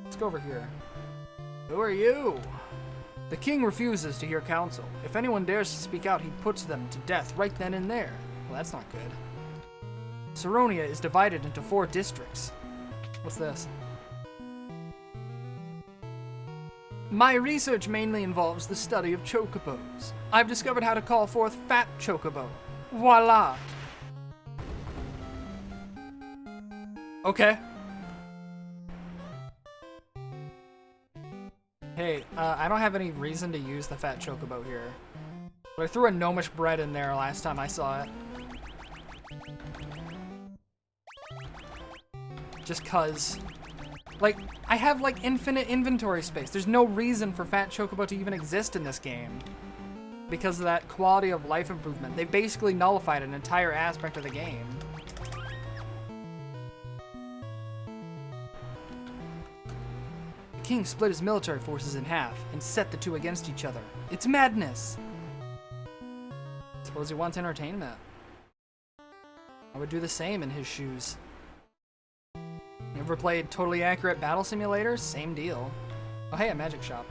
Let's go over here. Who are you? The king refuses to hear counsel. If anyone dares to speak out, he puts them to death right then and there. Well, that's not good. Saronia is divided into 4 districts. What's this? My research mainly involves the study of chocobos. I've discovered how to call forth fat chocobo. Voila! Okay. Hey, I don't have any reason to use the fat chocobo here. But I threw a gnomish bread in there last time I saw it. Just cuz. Like, I have like infinite inventory space. There's no reason for fat chocobo to even exist in this game. Because of that quality of life improvement. They basically nullified an entire aspect of the game. The king split his military forces in half and set the 2 against each other. It's madness. Suppose he wants entertainment. I would do the same in his shoes. You ever played Totally Accurate Battle Simulator? Same deal. Oh hey, a magic shop.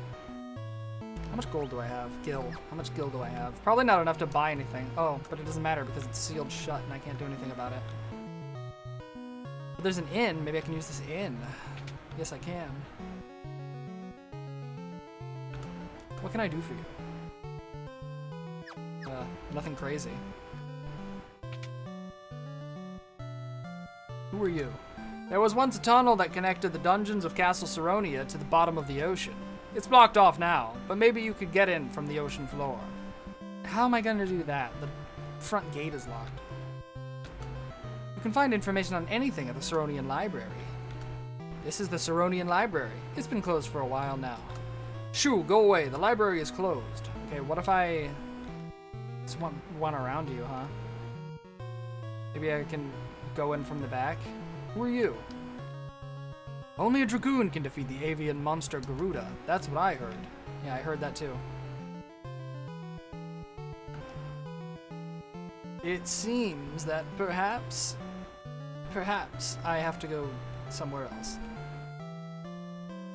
How much gold do I have? Gil. How much gil do I have? Probably not enough to buy anything. Oh, but it doesn't matter because it's sealed shut and I can't do anything about it. But there's an inn. Maybe I can use this inn. Yes, I can. What can I do for you? Nothing crazy. Who are you? There was once a tunnel that connected the dungeons of Castle Saronia to the bottom of the ocean. It's blocked off now, but maybe you could get in from the ocean floor. How am I going to do that? The front gate is locked. You can find information on anything at the Saronian Library. This is the Saronian Library. It's been closed for a while now. Shoo, go away. The library is closed. Okay, what if I just one around you, huh? Maybe I can go in from the back. Who are you? Only a dragoon can defeat the avian monster Garuda. That's what I heard. Yeah, I heard that too. It seems that perhaps I have to go somewhere else.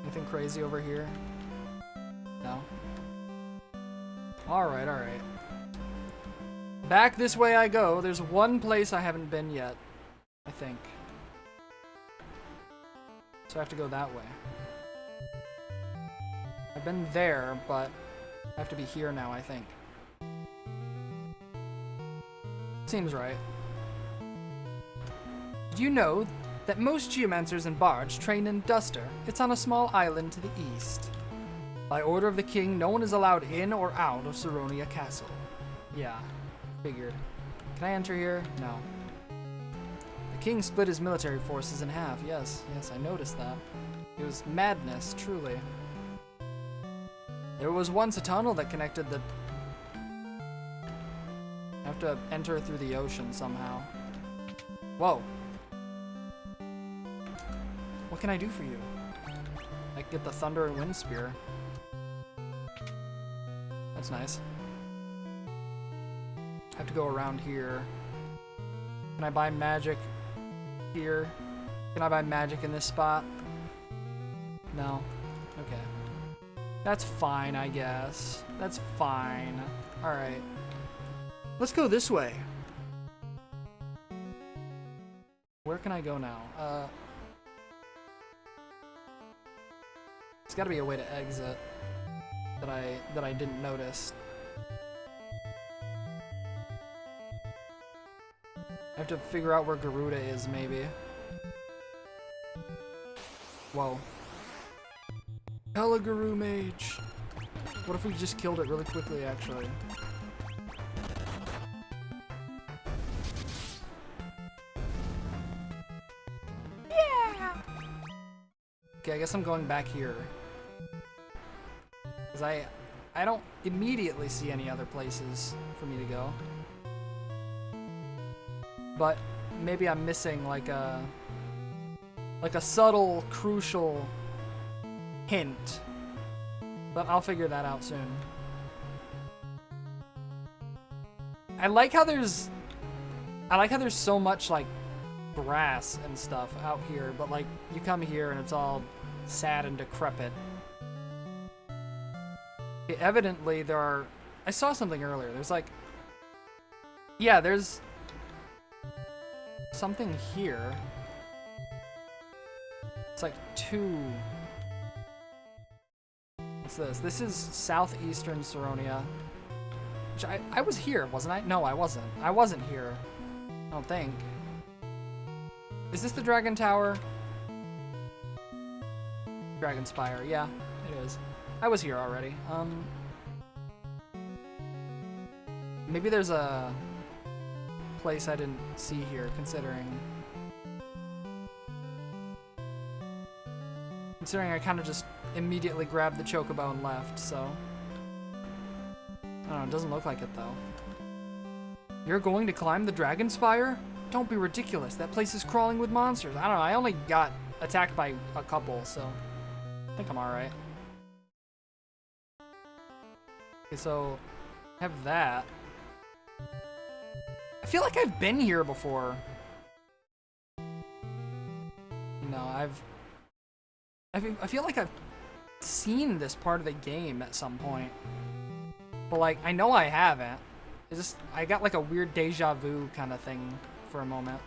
Anything crazy over here? No? Alright, alright. Back this way I go. There's one place I haven't been yet, I think. So I have to go that way. I've been there, but I have to be here now, I think. Seems right. Did you know that most geomancers and bards train in Duster? It's on a small island to the east. By order of the king, no one is allowed in or out of Xyrenity Castle. Yeah, figured. Can I enter here? No. The king split his military forces in half. Yes, I noticed that. It was madness, truly. There was once a tunnel that connected the... I have to enter through the ocean somehow. Whoa. What can I do for you? I get the thunder and wind spear. That's nice. I have to go around here. Can I buy magic here? Can I buy magic in this spot? No. Okay. That's fine, I guess. That's fine. Alright. Let's go this way. Where can I go now? There's gotta be a way to exit that I didn't notice. I have to figure out where Garuda is, maybe. Whoa. Hella Guru Mage. What if we just killed it really quickly, actually? Yeah! Okay, I guess I'm going back here. Because I don't immediately see any other places for me to go. But maybe I'm missing like a subtle, crucial hint. But I'll figure that out soon. I like how there's so much like grass and stuff out here, but like you come here and it's all sad and decrepit. Okay, evidently there are... I saw something earlier. There's like... Yeah, there's something here. It's like two... What's this? This is southeastern Xyrenity. Which I was here, wasn't I? No, I wasn't. I wasn't here. I don't think. Is this the Dragon Tower? Dragon Spire, yeah, it is. I was here already. Maybe there's a place I didn't see here, considering I kind of just immediately grabbed the chocobo and left, so... I don't know, it doesn't look like it, though. You're going to climb the Dragon Spire? Don't be ridiculous, that place is crawling with monsters. I don't know, I only got attacked by a couple, so... I think I'm alright. Okay, so... I have that. I feel like I've been here before. No, I feel like I've seen this part of the game at some point. But like, I know I haven't. It's just, I got like a weird deja vu kind of thing for a moment.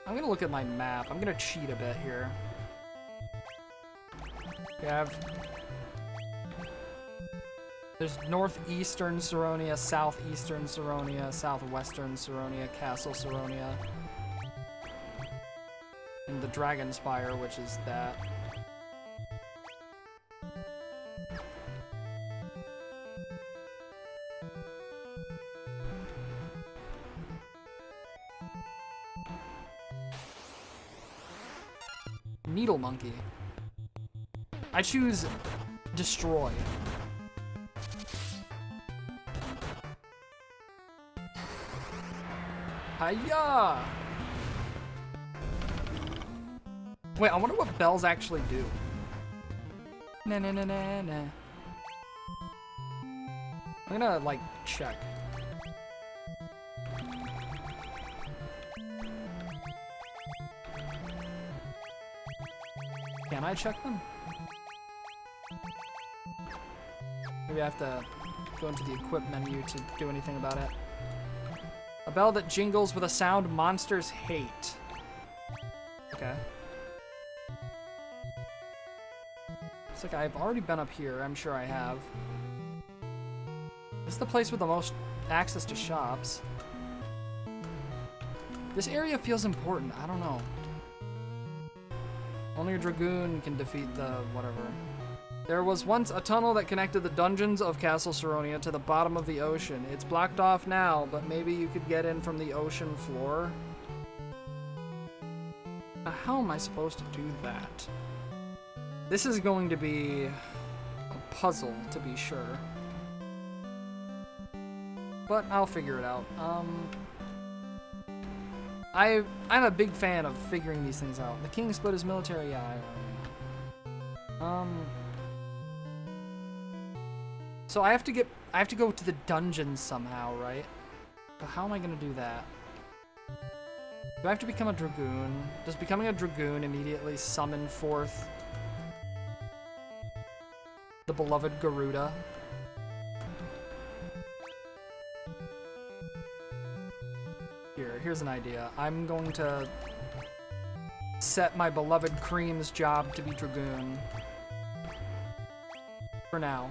I'm gonna look at my map. I'm gonna cheat a bit here. Okay, there's northeastern Xyrenity, southeastern Xyrenity, southwestern Xyrenity, Castle Xyrenity, and the Dragon Spire, which is that. Needle Monkey. I choose Destroy. Hiya! Wait, I wonder what bells actually do. Na na na na na. I'm gonna, like, check. Can I check them? Maybe I have to go into the equip menu to do anything about it. A bell that jingles with a sound monsters hate. Okay. It's like I've already been up here. I'm sure I have. This is the place with the most access to shops. This area feels important. I don't know. Only a dragoon can defeat the whatever. There was once a tunnel that connected the dungeons of Castle Saronia to the bottom of the ocean. It's blocked off now, but maybe you could get in from the ocean floor. How am I supposed to do that? This is going to be a puzzle, to be sure. But I'll figure it out. I'm a big fan of figuring these things out. The king split his military. Yeah. So I have to go to the dungeon somehow, right? But how am I gonna do that? Do I have to become a dragoon? Does becoming a dragoon immediately summon forth the beloved Garuda? Here's an idea. I'm going to set my beloved Cream's job to be dragoon. For now.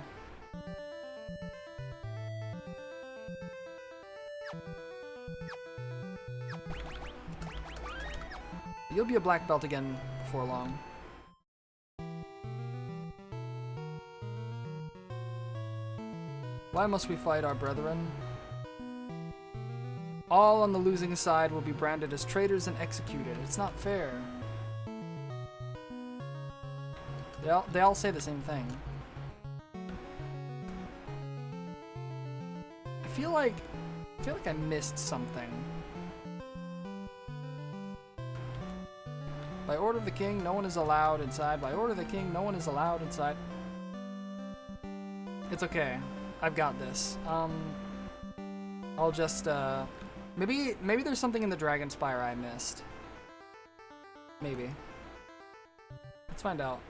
You'll be a black belt again before long. Why must we fight our brethren? All on the losing side will be branded as traitors and executed. It's not fair. They all say the same thing. I feel like I missed something. By order of the king, no one is allowed inside. By order of the king, no one is allowed inside. It's okay. I've got this. I'll just, maybe there's something in the Dragon Spire I missed. Maybe. Let's find out.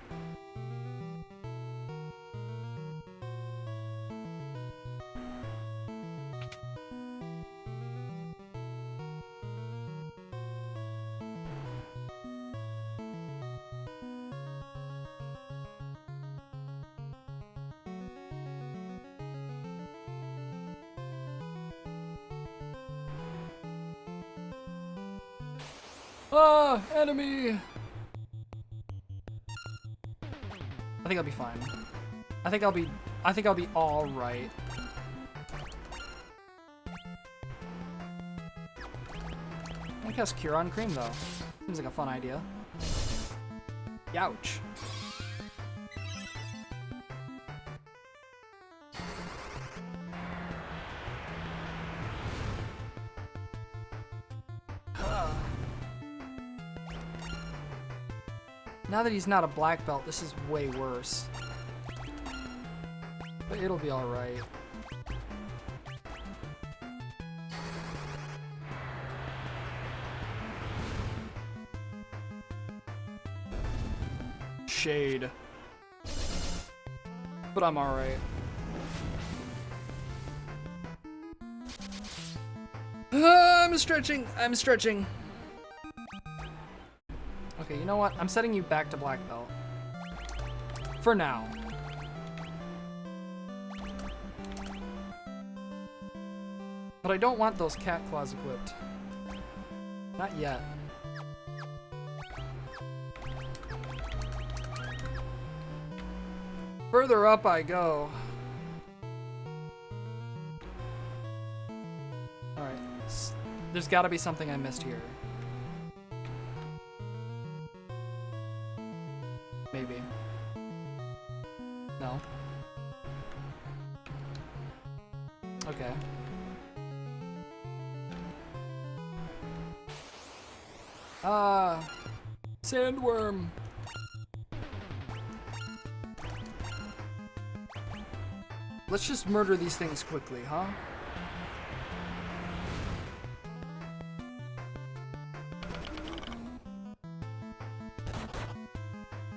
Ah, enemy! I think I'll be fine. I think I'll be all right. I'm gonna cast Cure on Cream though. Seems like a fun idea. Youch. Now that he's not a black belt, this is way worse. But it'll be alright. Shade. But I'm alright. I'm stretching. I'm stretching. Okay, you know what? I'm setting you back to black belt. For now. But I don't want those cat claws equipped. Not yet. Further up I go. Alright. There's gotta be something I missed here. Maybe. No. Okay. Sandworm. Let's just murder these things quickly, huh?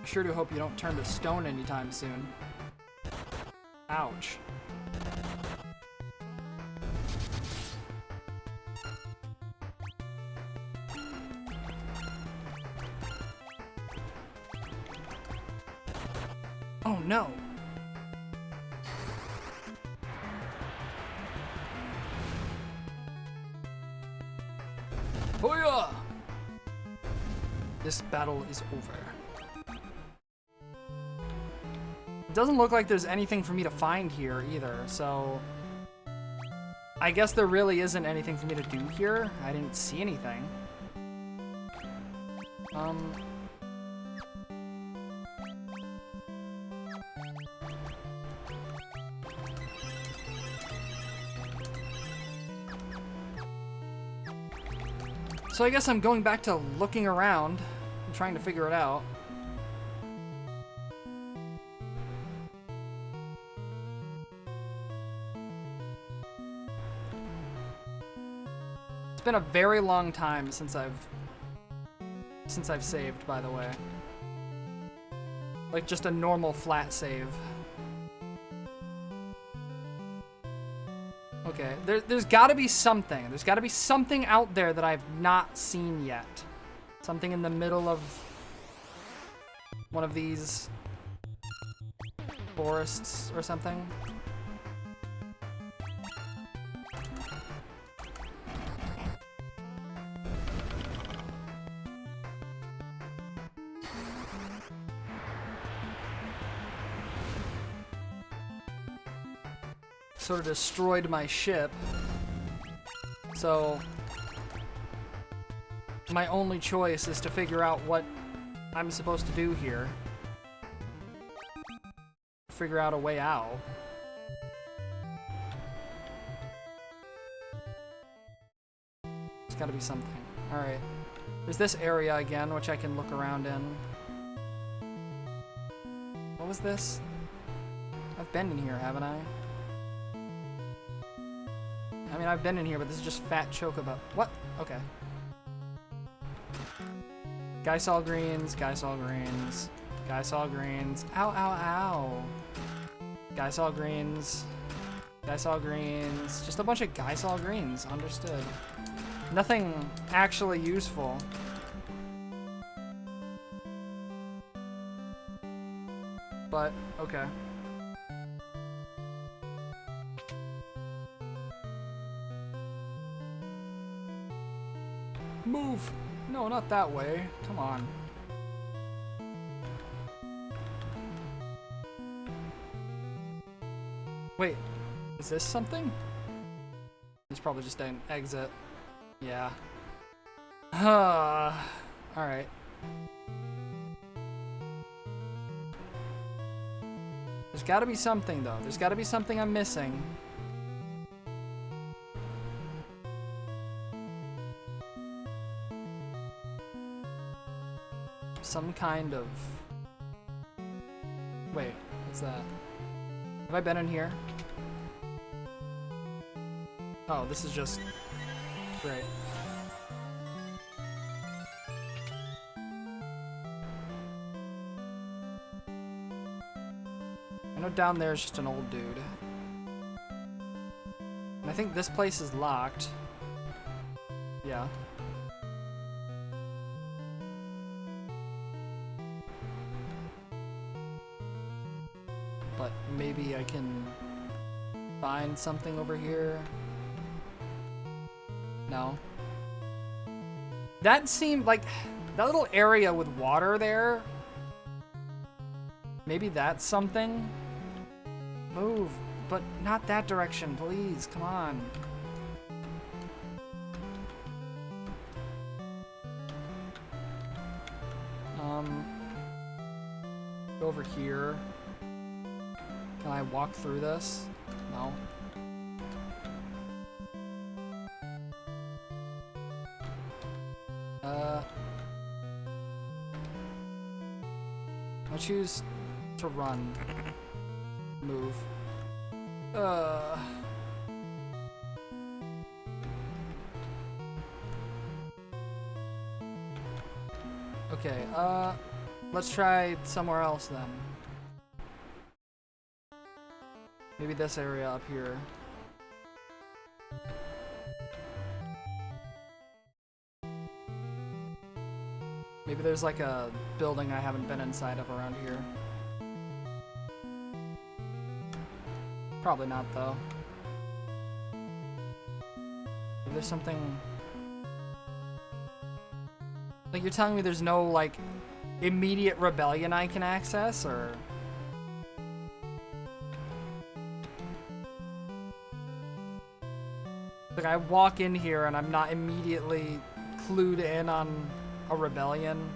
I sure do hope you don't turn to stone anytime soon. Ouch. Oh no. Hoya! This battle is over. It doesn't look like there's anything for me to find here either, so I guess there really isn't anything for me to do here. I didn't see anything. So I guess I'm going back to looking around and trying to figure it out. It's been a very long time since I've saved, by the way. Like just a normal flat save. Okay, there's got to be something. There's got to be something out there that I've not seen yet. Something in the middle of one of these forests or something. Sort of destroyed my ship, so my only choice is to figure out what I'm supposed to do here. Figure out a way out. There's gotta be something. Alright. There's this area again, which I can look around in. What was this? I've been in here, haven't I? I mean, I've been in here, but this is just fat chocobo. What? Okay. Guy saw greens, guy saw greens, guy saw greens. Ow, ow, ow. Guy saw greens, guy saw greens. Just a bunch of guy saw greens. Understood. Nothing actually useful. But, okay. Move! No, not that way. Come on. Wait, is this something? It's probably just an exit. Yeah. Alright. There's gotta be something, though. There's gotta be something I'm missing. Some kind of... Wait, what's that? Have I been in here? Oh, this is just... Great. I know down there is just an old dude. And I think this place is locked. Yeah. But maybe I can find something over here. No. That seemed like that little area with water there. Maybe that's something. Move, but not that direction, please. Come on. Go over here. Can I walk through this? No. I choose to run. Move. Okay, let's try somewhere else then. Maybe this area up here. Maybe there's like a building I haven't been inside of around here. Probably not though. Maybe there's something... Like you're telling me there's no like immediate rebellion I can access, or... Like I walk in here and I'm not immediately clued in on a rebellion.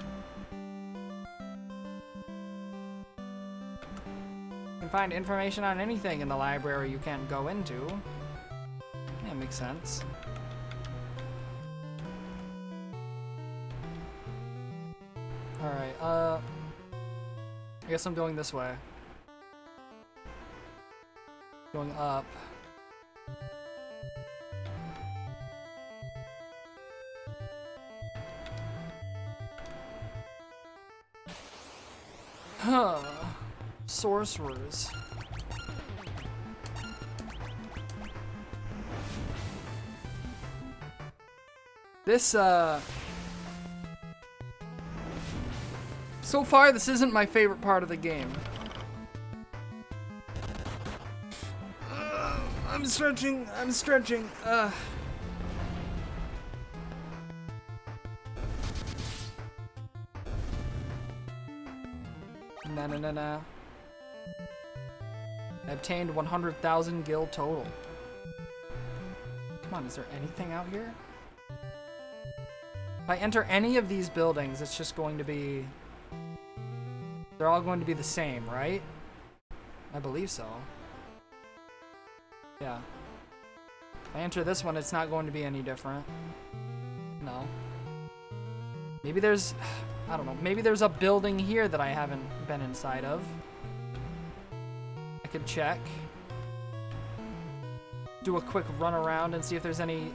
You can find information on anything in the library you can't go into. Yeah, makes sense. Alright, I guess I'm going this way. Going up. Huh. Sorcerers. This, so far, this isn't my favorite part of the game. I'm stretching. Nah. I obtained 100,000 gil total. Come on, is there anything out here? If I enter any of these buildings, it's just going to be... They're all going to be the same, right? I believe so. Yeah. If I enter this one, it's not going to be any different. No. Maybe there's... I don't know. Maybe there's a building here that I haven't been inside of. I could check. Do a quick run around and see if there's any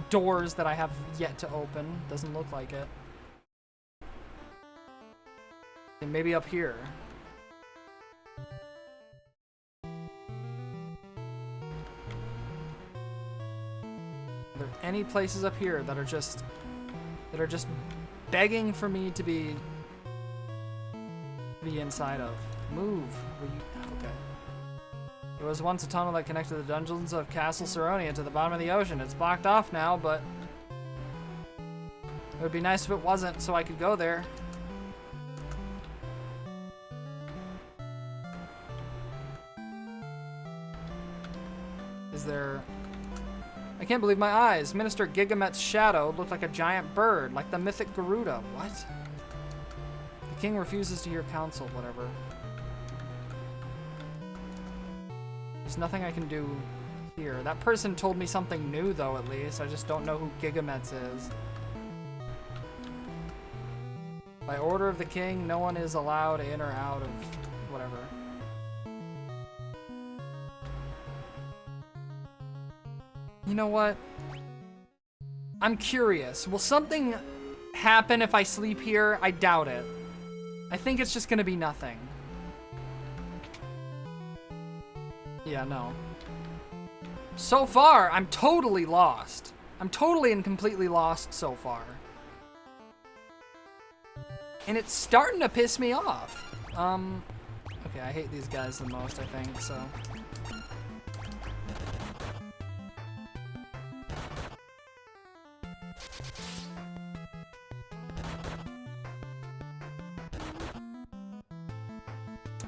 doors that I have yet to open. Doesn't look like it. And maybe up here. Are there any places up here that are just begging for me to be inside of? Move. Okay. There was once a tunnel that connected the dungeons of Castle Xyrenity to the bottom of the ocean. It's blocked off now, but it would be nice if it wasn't, so I could go there. Is there... I can't believe my eyes. Minister Gigamet's shadow looked like a giant bird, like the mythic Garuda. What? The king refuses to hear counsel, whatever. There's nothing I can do here. That person told me something new, though, at least. I just don't know who Gigamet's is. By order of the king, no one is allowed in or out of whatever. You know what? I'm curious. Will something happen if I sleep here? I doubt it. I think it's just gonna be nothing. Yeah, no. So far, I'm totally lost. I'm totally and completely lost so far. And it's starting to piss me off. Okay, I hate these guys the most, I think, so...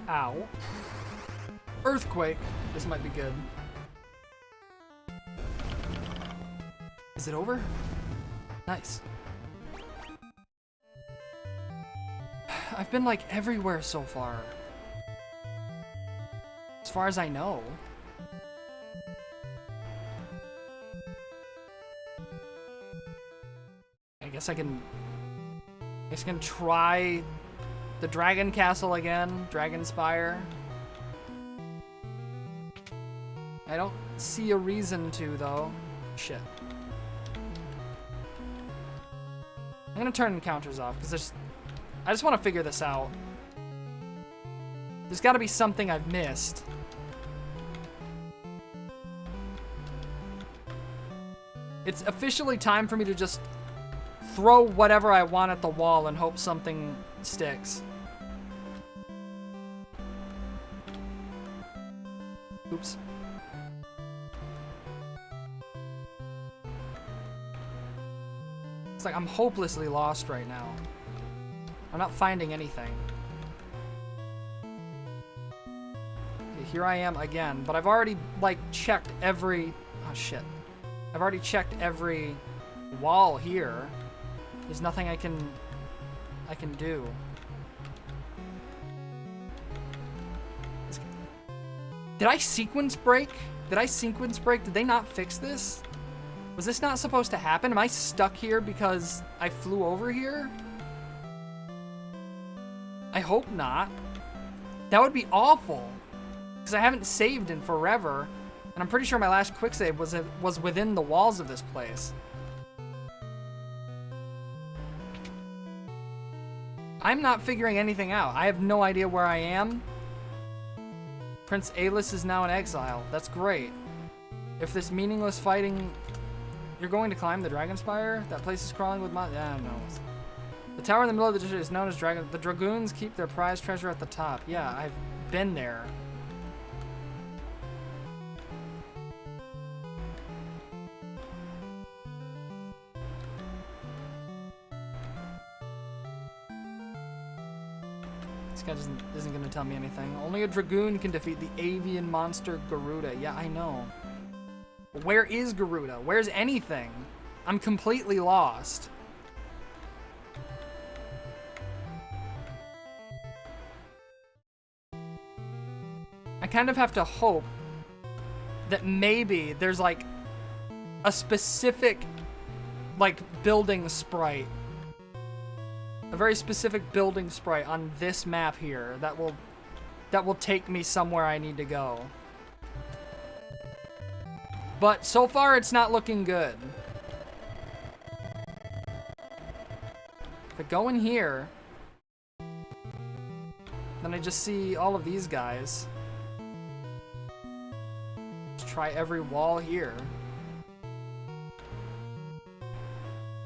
Ow. Earthquake. This might be good. Is it over? Nice. I've been like everywhere so far. As far as I know. I guess I can try the Dragon Castle again. Dragon Spire. I don't see a reason to, though. Shit. I'm gonna turn encounters off, because I just want to figure this out. There's gotta be something I've missed. It's officially time for me to just throw whatever I want at the wall and hope something sticks. Oops. It's like I'm hopelessly lost right now. I'm not finding anything. Okay, here I am again, but I've already, like, checked every... Oh, shit. I've already checked every wall here. There's nothing I can do. Did I sequence break? Did I sequence break? Did they not fix this? Was this not supposed to happen? Am I stuck here because I flew over here? I hope not. That would be awful. Because I haven't saved in forever. And I'm pretty sure my last quick save was within the walls of this place. I'm not figuring anything out. I have no idea where I am. Prince Alis is now in exile. That's great. If this meaningless fighting... You're going to climb the Dragon Spire? That place is crawling with my... Yeah, no. The tower in the middle of the district is known as Dragon... The Dragoons keep their prized treasure at the top. Yeah, I've been there. This guy isn't going to tell me anything. Only a Dragoon can defeat the avian monster Garuda. Yeah, I know. Where is Garuda? Where's anything? I'm completely lost. I kind of have to hope that maybe there's like a specific like building sprite. A very specific building sprite on this map here that will take me somewhere I need to go. But so far, it's not looking good. If I go in here, then I just see all of these guys. Let's try every wall here.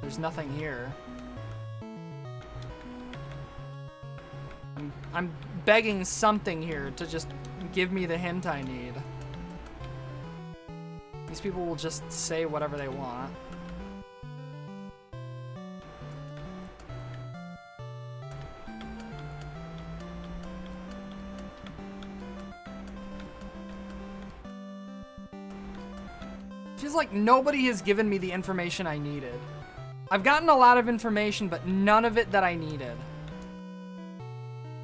There's nothing here. I'm begging something here to just give me the hint I need. These people will just say whatever they want. Feels like nobody has given me the information I needed. I've gotten a lot of information, but none of it that I needed.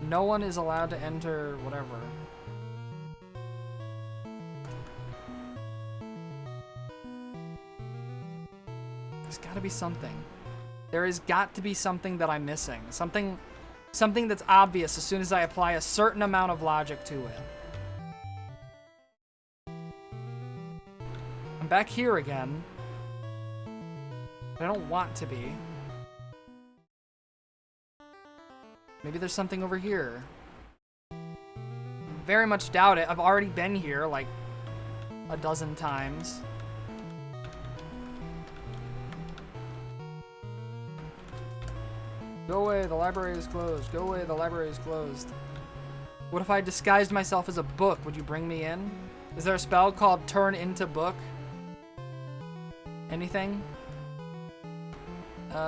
No one is allowed to enter whatever. There's gotta be something. There has got to be something that I'm missing. Something that's obvious as soon as I apply a certain amount of logic to it. I'm back here again. But I don't want to be. Maybe there's something over here. Very much doubt it. I've already been here like a dozen times. Go away, the library is closed. Go away, the library is closed. What if I disguised myself as a book? Would you bring me in? Is there a spell called Turn Into Book? Anything? Who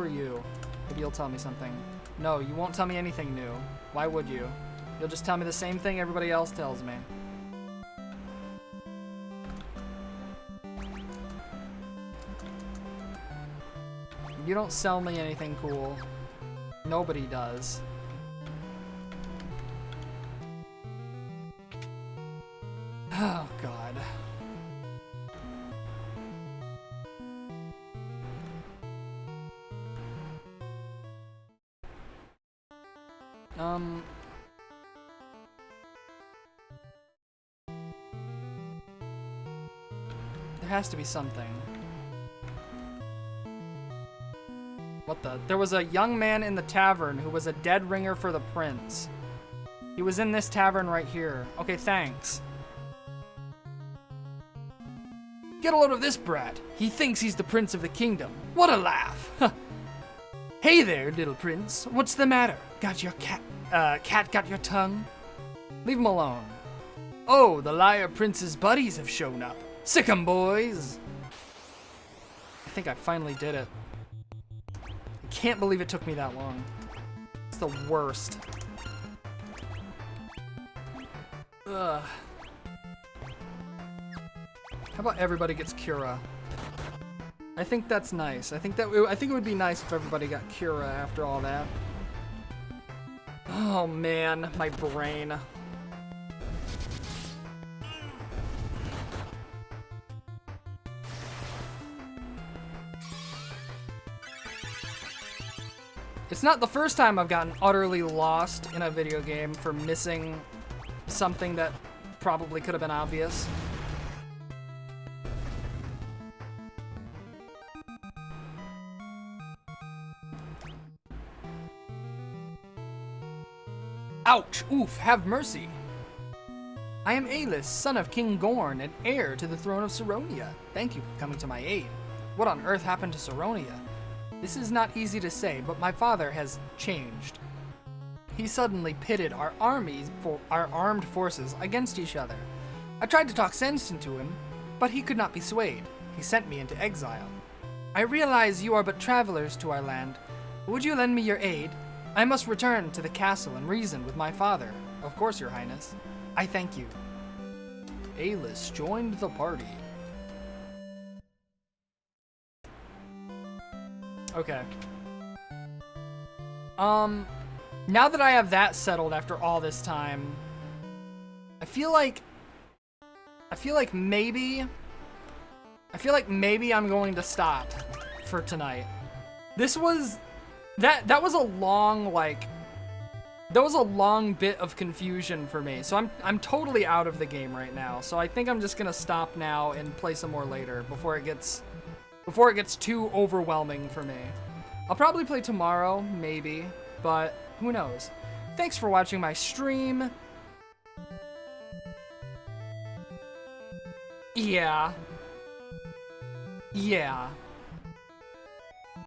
are you? Maybe you'll tell me something. No, you won't tell me anything new. Why would you? You'll just tell me the same thing everybody else tells me. You don't sell me anything cool. Nobody does. Oh, God. There has to be something. What the? There was a young man in the tavern who was a dead ringer for the prince. He was in this tavern right here. Okay, thanks. Get a load of this brat. He thinks he's the prince of the kingdom. What a laugh. Hey there, little prince. What's the matter? Got your cat got your tongue? Leave him alone. Oh, the liar prince's buddies have shown up. Sick 'em, boys. I think I finally did it. I can't believe it took me that long. It's the worst. Ugh. How about everybody gets Cura? I think that's nice. I think it would be nice if everybody got Cura after all that. Oh man, my brain. It's not the first time I've gotten utterly lost in a video game for missing something that probably could have been obvious. Ouch! Oof! Have mercy! I am Alis, son of King Gorn and heir to the throne of Saronia. Thank you for coming to my aid. What on earth happened to Saronia? This is not easy to say, but my father has changed. He suddenly pitted our armed forces against each other. I tried to talk sense into him, but he could not be swayed. He sent me into exile. I realize you are but travelers to our land. Would you lend me your aid? I must return to the castle and reason with my father. Of course, your highness. I thank you. Alis joined the party. Okay. Now that I have that settled after all this time, I feel like maybe I'm going to stop for tonight. This was that was a long long bit of confusion for me. So I'm totally out of the game right now. So I think I'm just gonna stop now and play some more later before it gets too overwhelming for me. I'll probably play tomorrow, maybe, but who knows? Thanks for watching my stream. Yeah.